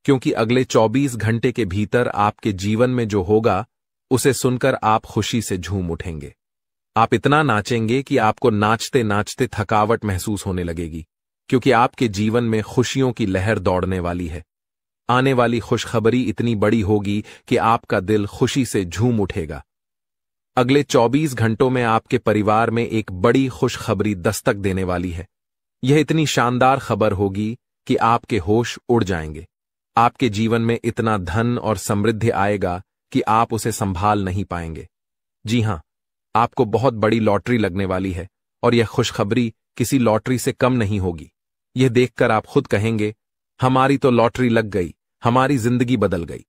क्योंकि अगले 24 घंटे के भीतर आपके जीवन में जो होगा उसे सुनकर आप खुशी से झूम उठेंगे। आप इतना नाचेंगे कि आपको नाचते नाचते थकावट महसूस होने लगेगी, क्योंकि आपके जीवन में खुशियों की लहर दौड़ने वाली है। आने वाली खुशखबरी इतनी बड़ी होगी कि आपका दिल खुशी से झूम उठेगा। अगले 24 घंटों में आपके परिवार में एक बड़ी खुशखबरी दस्तक देने वाली है। यह इतनी शानदार खबर होगी कि आपके होश उड़ जाएंगे। आपके जीवन में इतना धन और समृद्धि आएगा कि आप उसे संभाल नहीं पाएंगे। जी हां, आपको बहुत बड़ी लॉटरी लगने वाली है और यह खुशखबरी किसी लॉटरी से कम नहीं होगी। यह देखकर आप खुद कहेंगे, हमारी तो लॉटरी लग गई, हमारी जिंदगी बदल गई।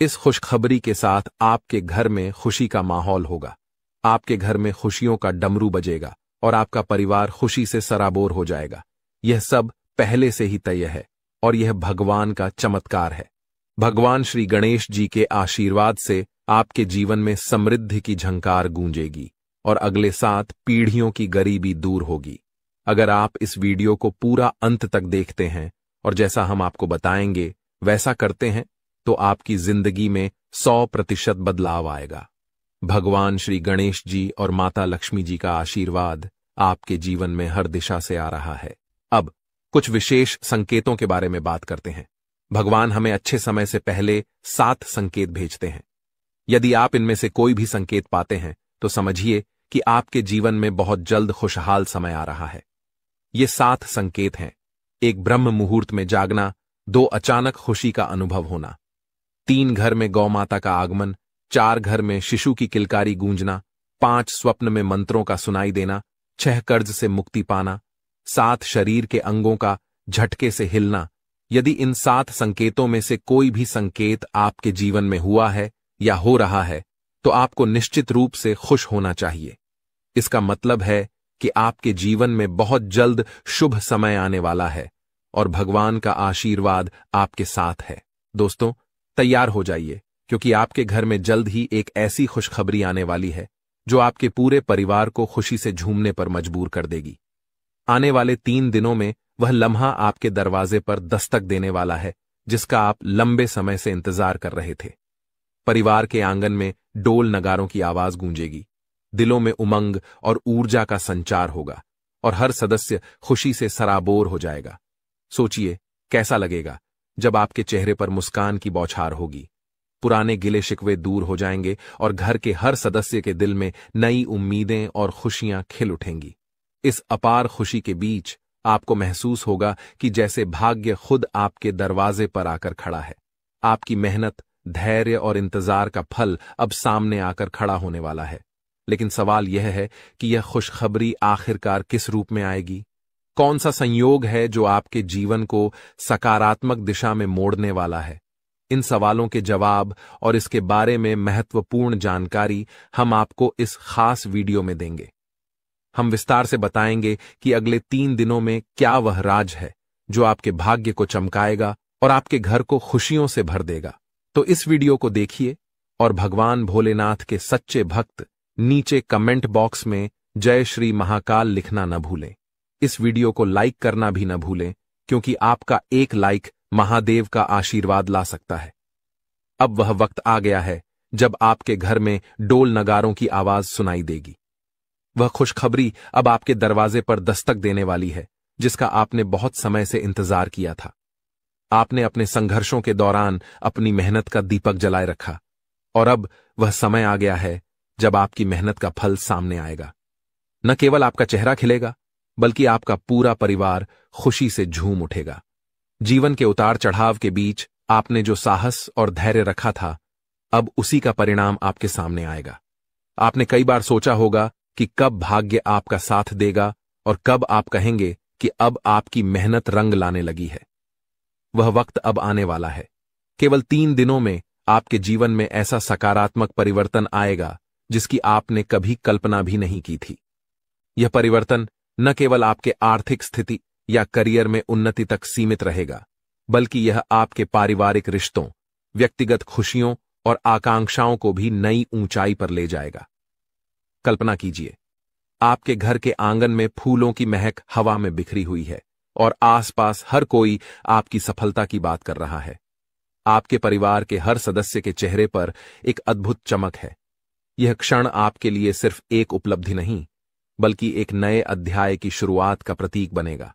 इस खुशखबरी के साथ आपके घर में खुशी का माहौल होगा। आपके घर में खुशियों का डमरू बजेगा और आपका परिवार खुशी से सराबोर हो जाएगा। यह सब पहले से ही तय है और यह भगवान का चमत्कार है। भगवान श्री गणेश जी के आशीर्वाद से आपके जीवन में समृद्धि की झंकार गूंजेगी और अगले 7 पीढ़ियों की गरीबी दूर होगी। अगर आप इस वीडियो को पूरा अंत तक देखते हैं और जैसा हम आपको बताएंगे वैसा करते हैं, तो आपकी जिंदगी में 100% बदलाव आएगा। भगवान श्री गणेश जी और माता लक्ष्मी जी का आशीर्वाद आपके जीवन में हर दिशा से आ रहा है। अब कुछ विशेष संकेतों के बारे में बात करते हैं। भगवान हमें अच्छे समय से पहले 7 संकेत भेजते हैं। यदि आप इनमें से कोई भी संकेत पाते हैं तो समझिए कि आपके जीवन में बहुत जल्द खुशहाल समय आ रहा है। ये 7 संकेत हैं। 1 ब्रह्म मुहूर्त में जागना, 2 अचानक खुशी का अनुभव होना, 3 घर में गौ माता का आगमन, 4 घर में शिशु की किलकारी गूंजना, 5 स्वप्न में मंत्रों का सुनाई देना, 6 कर्ज से मुक्ति पाना, 7 शरीर के अंगों का झटके से हिलना। यदि इन 7 संकेतों में से कोई भी संकेत आपके जीवन में हुआ है या हो रहा है तो आपको निश्चित रूप से खुश होना चाहिए। इसका मतलब है कि आपके जीवन में बहुत जल्द शुभ समय आने वाला है और भगवान का आशीर्वाद आपके साथ है। दोस्तों, तैयार हो जाइए, क्योंकि आपके घर में जल्द ही एक ऐसी खुशखबरी आने वाली है जो आपके पूरे परिवार को खुशी से झूमने पर मजबूर कर देगी। आने वाले 3 दिनों में वह लम्हा आपके दरवाजे पर दस्तक देने वाला है जिसका आप लंबे समय से इंतजार कर रहे थे। परिवार के आंगन में डोल नगारों की आवाज गूंजेगी, दिलों में उमंग और ऊर्जा का संचार होगा और हर सदस्य खुशी से सराबोर हो जाएगा। सोचिए कैसा लगेगा जब आपके चेहरे पर मुस्कान की बौछार होगी। पुराने गिले शिकवे दूर हो जाएंगे और घर के हर सदस्य के दिल में नई उम्मीदें और खुशियां खिल उठेंगी। इस अपार खुशी के बीच आपको महसूस होगा कि जैसे भाग्य खुद आपके दरवाजे पर आकर खड़ा है। आपकी मेहनत, धैर्य और इंतजार का फल अब सामने आकर खड़ा होने वाला है। लेकिन सवाल यह है कि यह खुशखबरी आखिरकार किस रूप में आएगी? कौन सा संयोग है जो आपके जीवन को सकारात्मक दिशा में मोड़ने वाला है? इन सवालों के जवाब और इसके बारे में महत्वपूर्ण जानकारी हम आपको इस खास वीडियो में देंगे। हम विस्तार से बताएंगे कि अगले 3 दिनों में क्या वह राज है जो आपके भाग्य को चमकाएगा और आपके घर को खुशियों से भर देगा। तो इस वीडियो को देखिए और भगवान भोलेनाथ के सच्चे भक्त नीचे कमेंट बॉक्स में जय श्री महाकाल लिखना न भूलें। इस वीडियो को लाइक करना भी न भूलें, क्योंकि आपका एक लाइक महादेव का आशीर्वाद ला सकता है। अब वह वक्त आ गया है जब आपके घर में डोल नगारों की आवाज सुनाई देगी। वह खुशखबरी अब आपके दरवाजे पर दस्तक देने वाली है जिसका आपने बहुत समय से इंतजार किया था। आपने अपने संघर्षों के दौरान अपनी मेहनत का दीपक जलाए रखा और अब वह समय आ गया है जब आपकी मेहनत का फल सामने आएगा। न केवल आपका चेहरा खिलेगा, बल्कि आपका पूरा परिवार खुशी से झूम उठेगा। जीवन के उतार चढ़ाव के बीच आपने जो साहस और धैर्य रखा था, अब उसी का परिणाम आपके सामने आएगा। आपने कई बार सोचा होगा कि कब भाग्य आपका साथ देगा और कब आप कहेंगे कि अब आपकी मेहनत रंग लाने लगी है। वह वक्त अब आने वाला है। केवल 3 दिनों में आपके जीवन में ऐसा सकारात्मक परिवर्तन आएगा जिसकी आपने कभी कल्पना भी नहीं की थी। यह परिवर्तन न केवल आपके आर्थिक स्थिति या करियर में उन्नति तक सीमित रहेगा, बल्कि यह आपके पारिवारिक रिश्तों, व्यक्तिगत खुशियों और आकांक्षाओं को भी नई ऊंचाई पर ले जाएगा। कल्पना कीजिए, आपके घर के आंगन में फूलों की महक हवा में बिखरी हुई है और आसपास हर कोई आपकी सफलता की बात कर रहा है। आपके परिवार के हर सदस्य के चेहरे पर एक अद्भुत चमक है। यह क्षण आपके लिए सिर्फ एक उपलब्धि नहीं, बल्कि एक नए अध्याय की शुरुआत का प्रतीक बनेगा।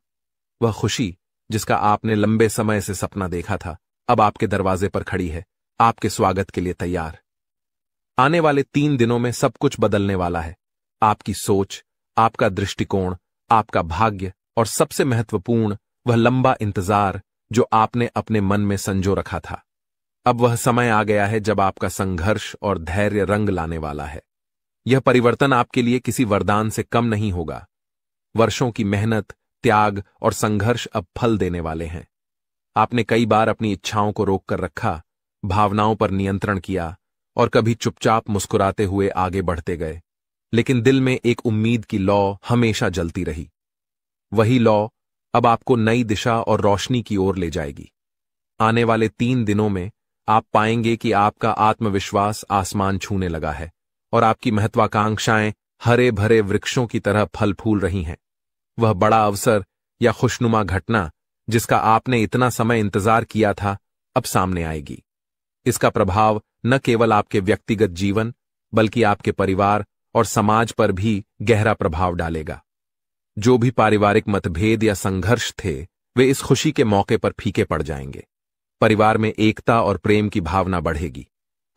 वह खुशी जिसका आपने लंबे समय से सपना देखा था, अब आपके दरवाजे पर खड़ी है, आपके स्वागत के लिए तैयार। आने वाले 3 दिनों में सब कुछ बदलने वाला है। आपकी सोच, आपका दृष्टिकोण, आपका भाग्य और सबसे महत्वपूर्ण वह लंबा इंतजार जो आपने अपने मन में संजो रखा था। अब वह समय आ गया है जब आपका संघर्ष और धैर्य रंग लाने वाला है। यह परिवर्तन आपके लिए किसी वरदान से कम नहीं होगा। वर्षों की मेहनत, त्याग और संघर्ष अब फल देने वाले हैं। आपने कई बार अपनी इच्छाओं को रोक कर रखा, भावनाओं पर नियंत्रण किया और कभी चुपचाप मुस्कुराते हुए आगे बढ़ते गए, लेकिन दिल में एक उम्मीद की लौ हमेशा जलती रही। वही लौ अब आपको नई दिशा और रोशनी की ओर ले जाएगी। आने वाले 3 दिनों में आप पाएंगे कि आपका आत्मविश्वास आसमान छूने लगा है और आपकी महत्वाकांक्षाएं हरे भरे वृक्षों की तरह फल फूल रही हैं। वह बड़ा अवसर या खुशनुमा घटना जिसका आपने इतना समय इंतजार किया था, अब सामने आएगी। इसका प्रभाव न केवल आपके व्यक्तिगत जीवन, बल्कि आपके परिवार और समाज पर भी गहरा प्रभाव डालेगा। जो भी पारिवारिक मतभेद या संघर्ष थे, वे इस खुशी के मौके पर फीके पड़ जाएंगे। परिवार में एकता और प्रेम की भावना बढ़ेगी,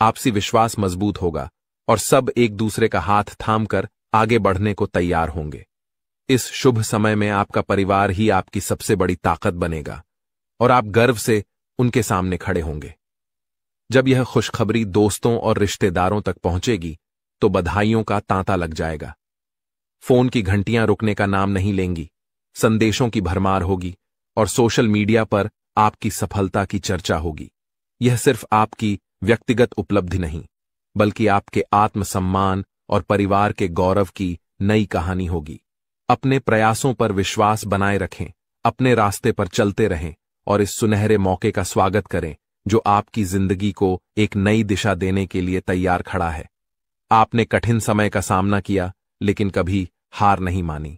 आपसी विश्वास मजबूत होगा और सब एक दूसरे का हाथ थामकर आगे बढ़ने को तैयार होंगे। इस शुभ समय में आपका परिवार ही आपकी सबसे बड़ी ताकत बनेगा और आप गर्व से उनके सामने खड़े होंगे। जब यह खुशखबरी दोस्तों और रिश्तेदारों तक पहुंचेगी तो बधाइयों का तांता लग जाएगा। फोन की घंटियां रुकने का नाम नहीं लेंगी, संदेशों की भरमार होगी और सोशल मीडिया पर आपकी सफलता की चर्चा होगी। यह सिर्फ आपकी व्यक्तिगत उपलब्धि नहीं, बल्कि आपके आत्मसम्मान और परिवार के गौरव की नई कहानी होगी। अपने प्रयासों पर विश्वास बनाए रखें, अपने रास्ते पर चलते रहें और इस सुनहरे मौके का स्वागत करें जो आपकी जिंदगी को एक नई दिशा देने के लिए तैयार खड़ा है। आपने कठिन समय का सामना किया, लेकिन कभी हार नहीं मानी।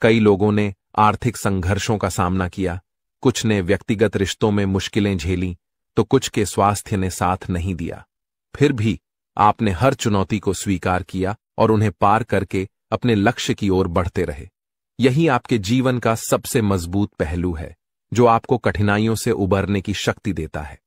कई लोगों ने आर्थिक संघर्षों का सामना किया, कुछ ने व्यक्तिगत रिश्तों में मुश्किलें झेली, तो कुछ के स्वास्थ्य ने साथ नहीं दिया। फिर भी आपने हर चुनौती को स्वीकार किया और उन्हें पार करके अपने लक्ष्य की ओर बढ़ते रहे। यही आपके जीवन का सबसे मजबूत पहलू है, जो आपको कठिनाइयों से उबरने की शक्ति देता है।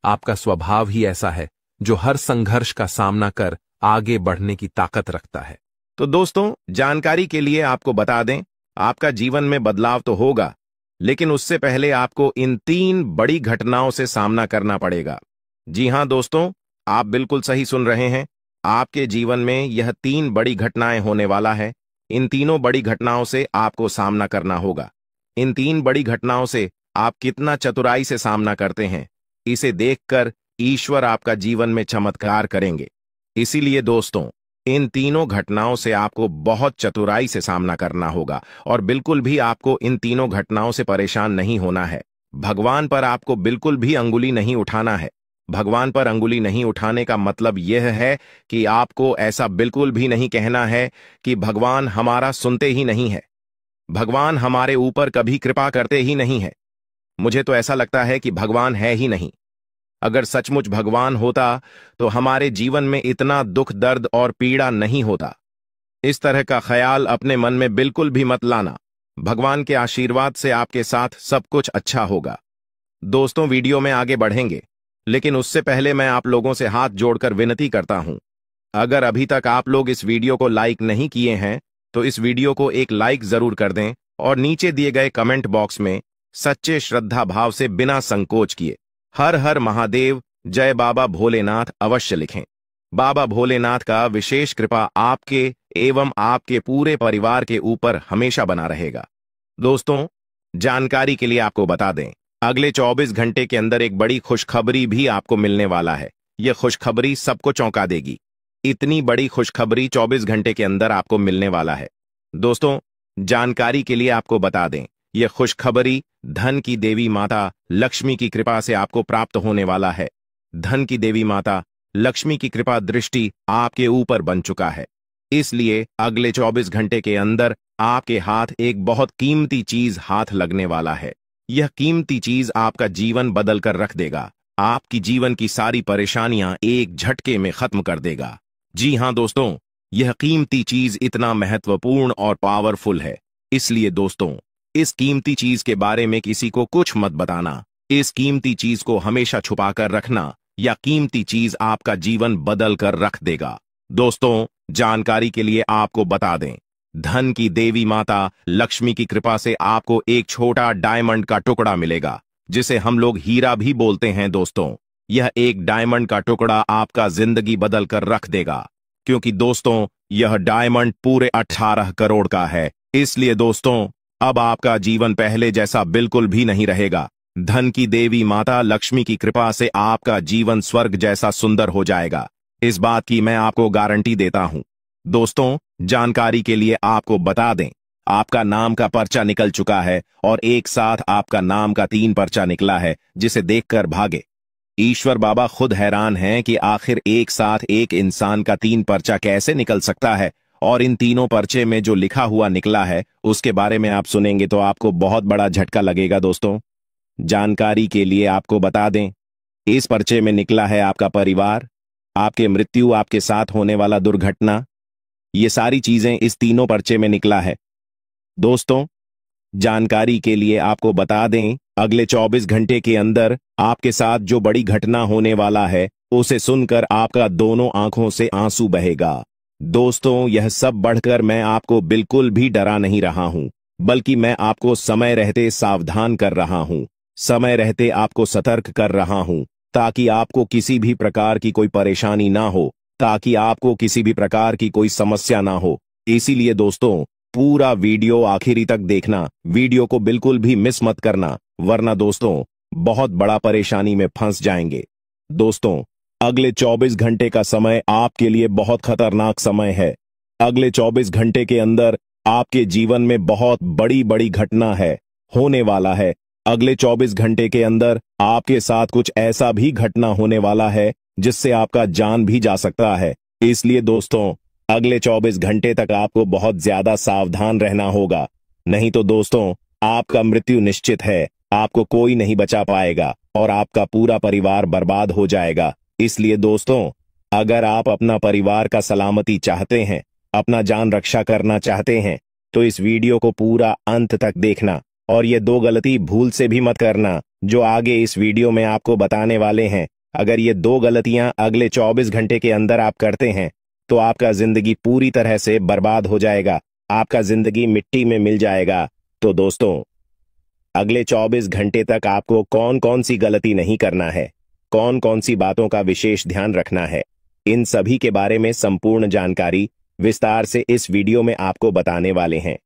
आपका स्वभाव ही ऐसा है जो हर संघर्ष का सामना कर आगे बढ़ने की ताकत रखता है। तो दोस्तों, जानकारी के लिए आपको बता दें, आपका जीवन में बदलाव तो होगा, लेकिन उससे पहले आपको इन 3 बड़ी घटनाओं से सामना करना पड़ेगा। जी हां दोस्तों, आप बिल्कुल सही सुन रहे हैं। आपके जीवन में यह 3 बड़ी घटनाएं होने वाला है। इन तीनों बड़ी घटनाओं से आपको सामना करना होगा। इन 3 बड़ी घटनाओं से आप कितना चतुराई से सामना करते हैं, इसे देखकर ईश्वर आपका जीवन में चमत्कार करेंगे। इसीलिए दोस्तों, इन तीनों घटनाओं से आपको बहुत चतुराई से सामना करना होगा और बिल्कुल भी आपको इन तीनों घटनाओं से परेशान नहीं होना है। भगवान पर आपको बिल्कुल भी अंगुली नहीं उठाना है। भगवान पर अंगुली नहीं उठाने का मतलब यह है कि आपको ऐसा बिल्कुल भी नहीं कहना है कि भगवान हमारा सुनते ही नहीं है, भगवान हमारे ऊपर कभी कृपा करते ही नहीं है, मुझे तो ऐसा लगता है कि भगवान है ही नहीं। अगर सचमुच भगवान होता तो हमारे जीवन में इतना दुख, दर्द और पीड़ा नहीं होता। इस तरह का ख्याल अपने मन में बिल्कुल भी मत लाना। भगवान के आशीर्वाद से आपके साथ सब कुछ अच्छा होगा। दोस्तों, वीडियो में आगे बढ़ेंगे, लेकिन उससे पहले मैं आप लोगों से हाथ जोड़कर विनती करता हूं, अगर अभी तक आप लोग इस वीडियो को लाइक नहीं किए हैं तो इस वीडियो को एक लाइक जरूर कर दें और नीचे दिए गए कमेंट बॉक्स में सच्चे श्रद्धा भाव से बिना संकोच किए हर हर महादेव, जय बाबा भोलेनाथ अवश्य लिखें। बाबा भोलेनाथ का विशेष कृपा आपके एवं आपके पूरे परिवार के ऊपर हमेशा बना रहेगा। दोस्तों, जानकारी के लिए आपको बता दें, अगले 24 घंटे के अंदर एक बड़ी खुशखबरी भी आपको मिलने वाला है। यह खुशखबरी सबको चौंका देगी। इतनी बड़ी खुशखबरी 24 घंटे के अंदर आपको मिलने वाला है। दोस्तों, जानकारी के लिए आपको बता दें, यह खुशखबरी धन की देवी माता लक्ष्मी की कृपा से आपको प्राप्त होने वाला है। धन की देवी माता लक्ष्मी की कृपा दृष्टि आपके ऊपर बन चुका है। इसलिए अगले 24 घंटे के अंदर आपके हाथ एक बहुत कीमती चीज हाथ लगने वाला है। यह कीमती चीज आपका जीवन बदल कर रख देगा। आपकी जीवन की सारी परेशानियां एक झटके में खत्म कर देगा। जी हां दोस्तों, यह कीमती चीज इतना महत्वपूर्ण और पावरफुल है। इसलिए दोस्तों, इस कीमती चीज के बारे में किसी को कुछ मत बताना। इस कीमती चीज को हमेशा छुपा कर रखना, या कीमती चीज आपका जीवन बदल कर रख देगा। दोस्तों, जानकारी के लिए आपको बता दें, धन की देवी माता लक्ष्मी की कृपा से आपको एक छोटा डायमंड का टुकड़ा मिलेगा, जिसे हम लोग हीरा भी बोलते हैं। दोस्तों, यह एक डायमंड का टुकड़ा आपका जिंदगी बदल कर रख देगा, क्योंकि दोस्तों यह डायमंड पूरे 18 करोड़ का है। इसलिए दोस्तों, अब आपका जीवन पहले जैसा बिल्कुल भी नहीं रहेगा। धन की देवी माता लक्ष्मी की कृपा से आपका जीवन स्वर्ग जैसा सुंदर हो जाएगा। इस बात की मैं आपको गारंटी देता हूं। दोस्तों, जानकारी के लिए आपको बता दें, आपका नाम का पर्चा निकल चुका है और एक साथ आपका नाम का 3 पर्चा निकला है, जिसे देखकर भागे। ईश्वर बाबा खुद हैरान हैं कि आखिर एक साथ एक इंसान का 3 पर्चा कैसे निकल सकता है। और इन तीनों पर्चे में जो लिखा हुआ निकला है, उसके बारे में आप सुनेंगे तो आपको बहुत बड़ा झटका लगेगा। दोस्तों, जानकारी के लिए आपको बता दें, इस पर्चे में निकला है आपका परिवार, आपके मृत्यु, आपके साथ होने वाला दुर्घटना। ये सारी चीजें इस तीनों पर्चे में निकला है। दोस्तों, जानकारी के लिए आपको बता दें, अगले 24 घंटे के अंदर आपके साथ जो बड़ी घटना होने वाला है, उसे सुनकर आपका दोनों आंखों से आंसू बहेगा। दोस्तों, यह सब बढ़कर मैं आपको बिल्कुल भी डरा नहीं रहा हूं, बल्कि मैं आपको समय रहते सावधान कर रहा हूं, समय रहते आपको सतर्क कर रहा हूं, ताकि आपको किसी भी प्रकार की कोई परेशानी ना हो, ताकि आपको किसी भी प्रकार की कोई समस्या ना हो। इसीलिए दोस्तों, पूरा वीडियो आखिरी तक देखना, वीडियो को बिल्कुल भी मिस मत करना, वरना दोस्तों बहुत बड़ा परेशानी में फंस जाएंगे। दोस्तों, अगले 24 घंटे का समय आपके लिए बहुत खतरनाक समय है। अगले 24 घंटे के अंदर आपके जीवन में बहुत बड़ी बड़ी घटना है, होने वाला है। अगले 24 घंटे के अंदर आपके साथ कुछ ऐसा भी घटना होने वाला है, जिससे आपका जान भी जा सकता है। इसलिए दोस्तों, अगले 24 घंटे तक आपको बहुत ज्यादा सावधान रहना होगा, नहीं तो दोस्तों आपका मृत्यु निश्चित है। आपको कोई नहीं बचा पाएगा और आपका पूरा परिवार बर्बाद हो जाएगा। इसलिए दोस्तों, अगर आप अपना परिवार का सलामती चाहते हैं, अपना जान रक्षा करना चाहते हैं, तो इस वीडियो को पूरा अंत तक देखना। और ये 2 गलती भूल से भी मत करना, जो आगे इस वीडियो में आपको बताने वाले हैं। अगर ये 2 गलतियां अगले 24 घंटे के अंदर आप करते हैं, तो आपका जिंदगी पूरी तरह से बर्बाद हो जाएगा, आपका जिंदगी मिट्टी में मिल जाएगा। तो दोस्तों, अगले 24 घंटे तक आपको कौन कौन सी गलती नहीं करना है, कौन कौन सी बातों का विशेष ध्यान रखना है, इन सभी के बारे में संपूर्ण जानकारी विस्तार से इस वीडियो में आपको बताने वाले हैं।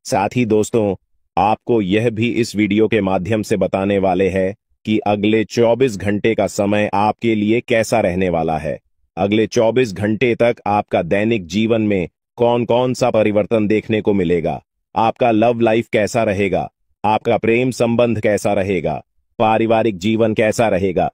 साथ ही दोस्तों, आपको यह भी इस वीडियो के माध्यम से बताने वाले हैं कि अगले 24 घंटे का समय आपके लिए कैसा रहने वाला है। अगले 24 घंटे तक आपका दैनिक जीवन में कौन कौन सा परिवर्तन देखने को मिलेगा, आपका लव लाइफ कैसा रहेगा, आपका प्रेम संबंध कैसा रहेगा, पारिवारिक जीवन कैसा रहेगा,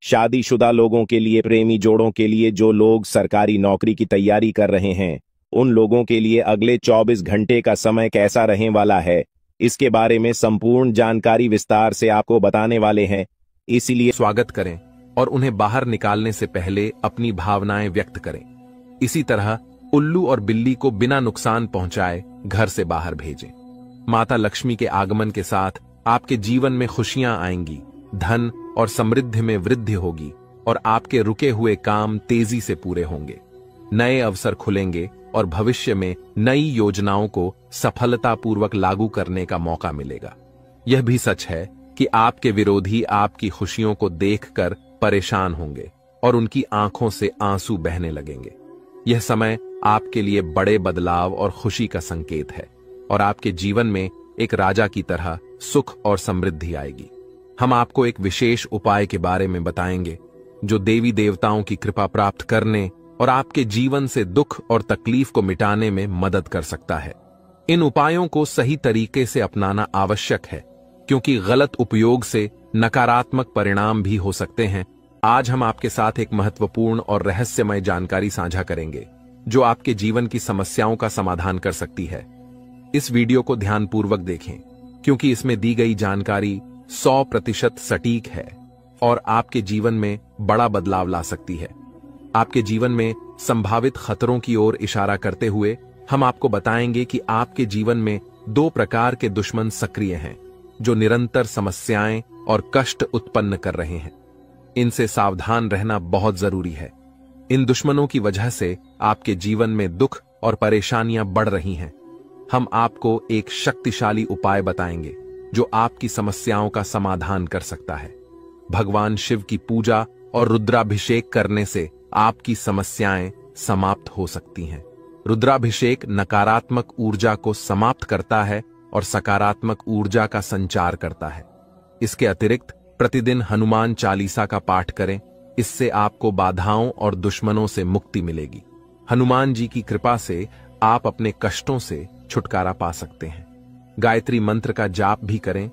शादीशुदा लोगों के लिए, प्रेमी जोड़ों के लिए, जो लोग सरकारी नौकरी की तैयारी कर रहे हैं, उन लोगों के लिए अगले 24 घंटे का समय कैसा रहने वाला है, इसके बारे में संपूर्ण जानकारी विस्तार से आपको बताने वाले हैं। इसीलिए स्वागत करें और उन्हें बाहर निकालने से पहले अपनी भावनाएं व्यक्त करें। इसी तरह उल्लू और बिल्ली को बिना नुकसान पहुंचाए घर से बाहर भेजें। माता लक्ष्मी के आगमन के साथ आपके जीवन में खुशियां आएंगी, धन और समृद्धि में वृद्धि होगी और आपके रुके हुए काम तेजी से पूरे होंगे। नए अवसर खुलेंगे और भविष्य में नई योजनाओं को सफलतापूर्वक लागू करने का मौका मिलेगा। यह भी सच है कि आपके विरोधी आपकी खुशियों को देखकर परेशान होंगे और उनकी आंखों से आंसू बहने लगेंगे। यह समय आपके लिए बड़े बदलाव और खुशी का संकेत है और आपके जीवन में एक राजा की तरह सुख और समृद्धि आएगी। हम आपको एक विशेष उपाय के बारे में बताएंगे जो देवी देवताओं की कृपा प्राप्त करने और आपके जीवन से दुख और तकलीफ को मिटाने में मदद कर सकता है। इन उपायों को सही तरीके से अपनाना आवश्यक है क्योंकि गलत उपयोग से नकारात्मक परिणाम भी हो सकते हैं। आज हम आपके साथ एक महत्वपूर्ण और रहस्यमय जानकारी साझा करेंगे जो आपके जीवन की समस्याओं का समाधान कर सकती है। इस वीडियो को ध्यानपूर्वक देखें क्योंकि इसमें दी गई जानकारी 100% सटीक है और आपके जीवन में बड़ा बदलाव ला सकती है। आपके जीवन में संभावित खतरों की ओर इशारा करते हुए हम आपको बताएंगे कि आपके जीवन में 2 प्रकार के दुश्मन सक्रिय हैं जो निरंतर समस्याएं और कष्ट उत्पन्न कर रहे हैं। इनसे सावधान रहना बहुत जरूरी है। इन दुश्मनों की वजह से आपके जीवन में दुख और परेशानियां बढ़ रही हैं। हम आपको एक शक्तिशाली उपाय बताएंगे जो आपकी समस्याओं का समाधान कर सकता है। भगवान शिव की पूजा और रुद्राभिषेक करने से आपकी समस्याएं समाप्त हो सकती हैं। रुद्राभिषेक नकारात्मक ऊर्जा को समाप्त करता है और सकारात्मक ऊर्जा का संचार करता है। इसके अतिरिक्त प्रतिदिन हनुमान चालीसा का पाठ करें। इससे आपको बाधाओं और दुश्मनों से मुक्ति मिलेगी। हनुमान जी की कृपा से आप अपने कष्टों से छुटकारा पा सकते हैं। गायत्री मंत्र का जाप भी करें